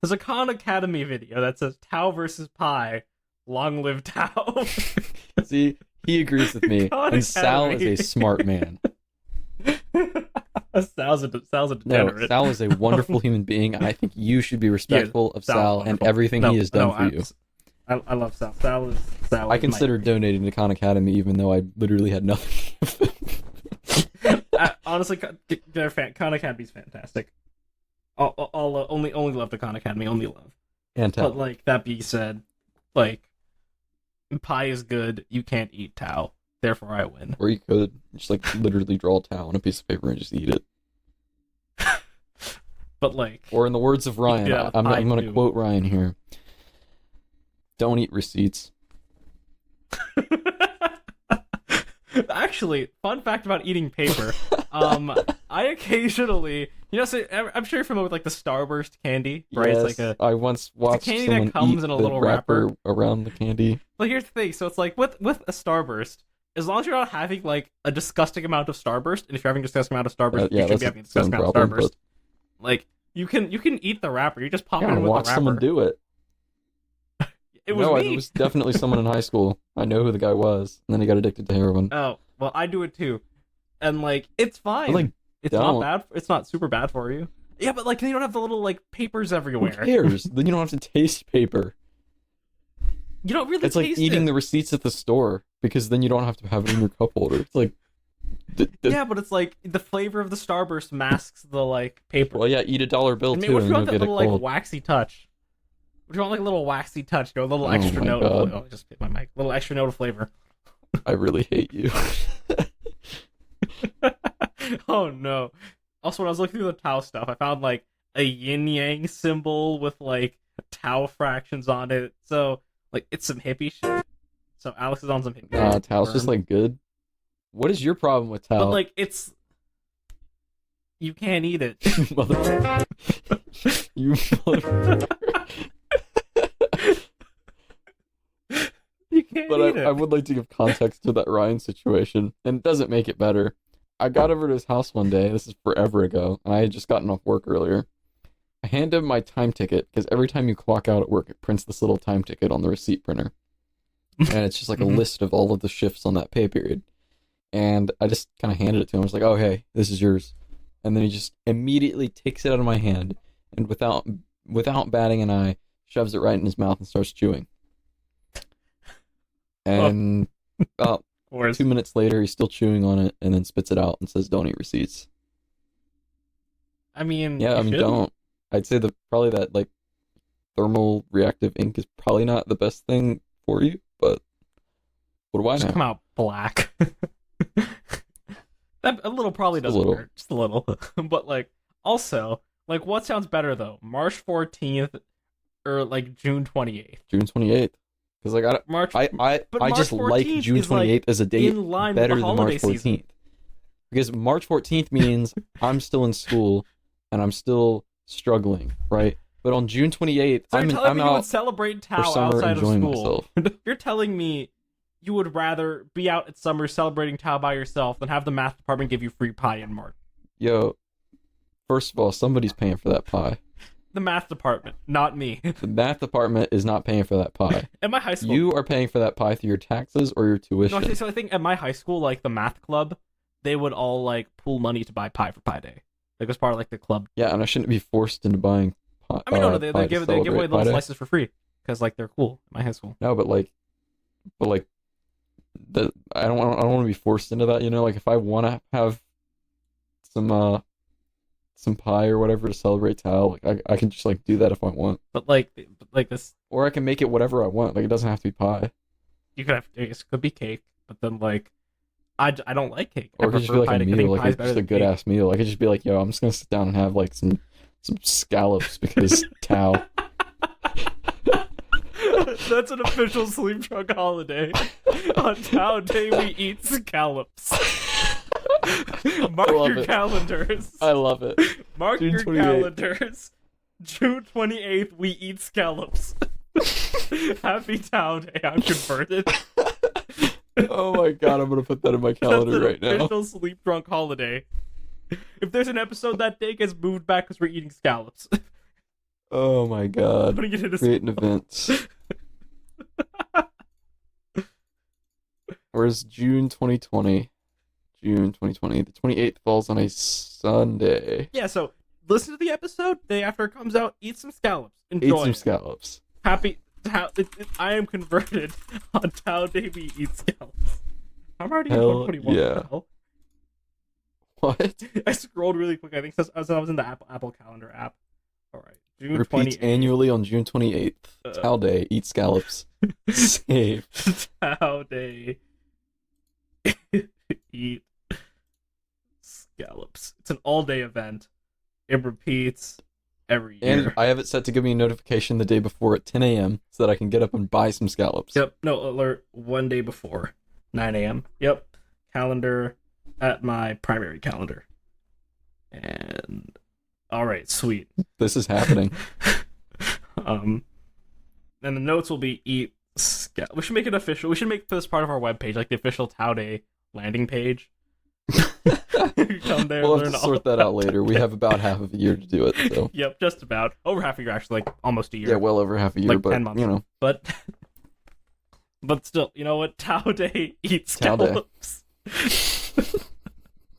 There's a Khan Academy video that says tau versus pi. Long live tau. See, he agrees with me. And Sal is a smart man. Sal's a degenerate. No, Sal is a wonderful human being. I think you should be respectful of Sal and everything he has done for you. I love Sal. Sal I considered donating to Khan Academy even though I literally had nothing. Honestly, Khan Academy's fantastic. Only love the Khan Academy. Only love. And tau. But like that being said, like pi is good. You can't eat tau. Therefore, I win. Or you could just like literally draw tau on a piece of paper and just eat it. But like, or in the words of Ryan, I'm going to quote Ryan here. Don't eat receipts. Actually, fun fact about eating paper. I occasionally, so I'm sure you're familiar with like the Starburst candy, right? Yes, it's like I once watched candy someone that comes eat in a the little wrapper around the candy. Well, here's the thing. So it's like with a Starburst, as long as you're not having like a disgusting amount of Starburst, and if you're having a disgusting amount of Starburst, you should be having a disgusting amount of Starburst. Like you can eat the wrapper. You just pop it in with the wrapper. Watch someone do it. It was me. It was definitely someone in high school. I know who the guy was, and then he got addicted to heroin. Oh, well, I do it too, and like it's fine. It's not bad. It's not super bad for you. Yeah, but like you don't have the little like papers everywhere. Who cares? Then you don't have to taste paper. You don't really. It's like eating the receipts at the store because then you don't have to have it in your cup holder. It's like. Yeah, but it's like the flavor of the Starburst masks the like paper. Well, yeah, eat a $1 bill too, and you'll get a cold. Like waxy touch. Would you want like a little waxy touch? A little extra note. Oh, just hit my mic. A little extra note of flavor. I really hate you. Oh no. Also, when I was looking through the tau stuff, I found like a yin yang symbol with like tau fractions on it. So like it's some hippie shit. So Alex is on some hippie shit. Tau's just like good. What is your problem with tau? But like it's you can't eat it. You motherfucker. You can't eat it. I would like to give context to that Ryan situation, and it doesn't make it better. I got over to his house one day, this is forever ago, and I had just gotten off work earlier. I handed him my time ticket, because every time you clock out at work, it prints this little time ticket on the receipt printer. And it's just like a list of all of the shifts on that pay period. And I just kind of handed it to him. I was like, oh, hey, this is yours. And then he just immediately takes it out of my hand, and without batting an eye, shoves it right in his mouth and starts chewing. And about 2 minutes later, he's still chewing on it, and then spits it out and says, "Don't eat receipts." I mean, don't. I'd say probably that like thermal reactive ink is probably not the best thing for you, but what do I know? Just come out black. That a little probably doesn't hurt, just a little. But like, also, like, what sounds better though, March 14th or like June 28th? June 28th. Because like I just like June 28th as a date better than March 14th. Season. Because March 14th means I'm still in school and I'm still struggling, right? But on June 28th, so I'm out would celebrate tau outside of school. You're telling me you would rather be out at summer celebrating tau by yourself than have the math department give you free pie in March. Yo, first of all, somebody's paying for that pie. The math department, not me. The math department is not paying for that pie. At my high school, you are paying for that pie through your taxes or your tuition. No, so I think at my high school, like the math club, they would all like pool money to buy pie for Pie Day. Like it was part of like the club. Yeah, and I shouldn't be forced into buying pie. I mean, no, they give away little slices for free because like they're cool at my high school. No, but I don't want to be forced into that. You know, like if I want to have some pie or whatever to celebrate tau, like I can just like do that if I want. But like this, or I can make it whatever I want. Like it doesn't have to be pie. You could have it could be cake, but then like I don't like cake. Or it could just be like a meal, like it's just a good ass meal. I could just be like, yo, I'm just gonna sit down and have like some scallops because tau. That's an official Sleepdrunk holiday. On Tau Day, we eat scallops. Mark love your it. calendars. I love it. Mark June your 28th. calendars. June 28th, we eat scallops. Happy Tau Day. I'm converted. Oh my god, I'm gonna put that in my calendar right That's an now. official Sleep Drunk holiday. If there's an episode that day, it gets moved back because we're eating scallops. Oh my god. Putting it in a Create an event. Where's June 2020? June 2020. The 28th falls on a Sunday. Yeah, so listen to the episode. Day after it comes out, eat some scallops. Eat Enjoy some it. scallops. Happy Tau. I am converted on Tau Day. We eat scallops. I'm already in Hell 2021. yeah. Hell. What? I scrolled really quick. I think I was in the Apple Calendar app. All right, June Repeats 28th. annually on June 28th. Tau Day. Eat scallops. Save. Tau Day. Eat scallops. It's an all-day event. It repeats every year. And I have it set to give me a notification the day before at 10 a.m. so that I can get up and buy some scallops. Yep. No, alert one day before 9 a.m. Yep. Calendar at my primary calendar. And all right, sweet. This is happening. And the notes will be eat scallops. We should make it official. We should make this part of our webpage, like the official Tau Day landing page. Come there. We'll have learn to all sort that out about later. Tau We Day. have about half of a year to do it, so. Yep, just about. Over half a year, actually, like almost a year. Yeah, well over half a year, Like but 10 months. you know. But still, you know what? Tau Day eats Tau Day. scallops.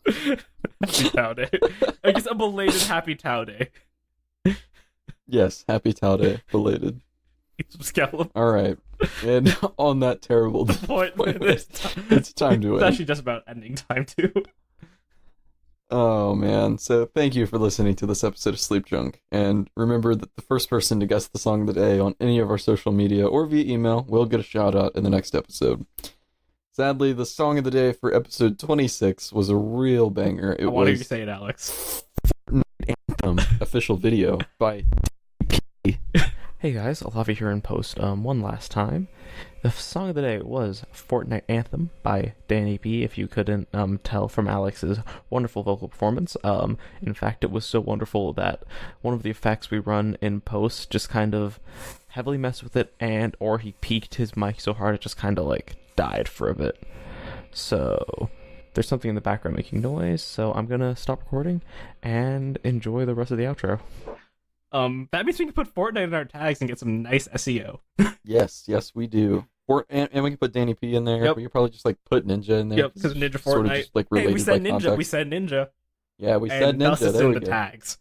Happy Tau Day. I guess a belated Happy Tau Day. Yes, happy Tau Day, belated. Eat some scallops. All right, and on that terrible Appointment. it's time to It's end. actually just about ending time too. Oh man, so thank you for listening to this episode of Sleep Drunk, and remember that the first person to guess the song of the day on any of our social media or via email will get a shout out in the next episode. Sadly, the song of the day for episode 26 was a real banger. It I want you to was say it, Alex. Anthem official video by Hey guys, Alavi here in post. One last time. The song of the day was Fortnite Anthem by Danny B, if you couldn't tell from Alex's wonderful vocal performance. In fact, it was so wonderful that one of the effects we run in post just kind of heavily messed with it, and or he peaked his mic so hard it just kind of like died for a bit. So there's something in the background making noise, so I'm gonna stop recording and enjoy the rest of the outro. That means we can put Fortnite in our tags and get some nice SEO. Yes, we do. And we can put Danny P in there. Yep. We could probably just like put Ninja in there. Yep, because Ninja it's sort of Fortnite. just, like, Hey, we related said by Ninja. context. We said Ninja. Yeah, we said And thus Ninja. it's There in we the go. tags.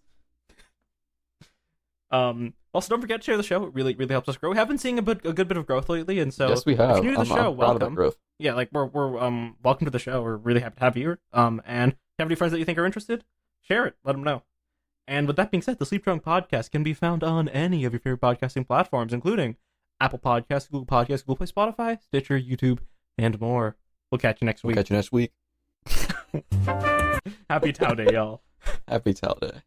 Also, don't forget to share the show. It really helps us grow. We have been seeing a good bit of growth lately, and so Yes, we have. if you're new to the show, I'm proud of that welcome. growth. Yeah, like we're welcome to the show. We're really happy to have you here. And if you have any friends that you think are interested, share it. Let them know. And with that being said, the Sleep Drunk podcast can be found on any of your favorite podcasting platforms, including Apple Podcasts, Google Podcasts, Google Play, Spotify, Stitcher, YouTube, and more. We'll catch you next We'll week. catch you next week. Happy Tau Day, y'all. Happy Tau Day.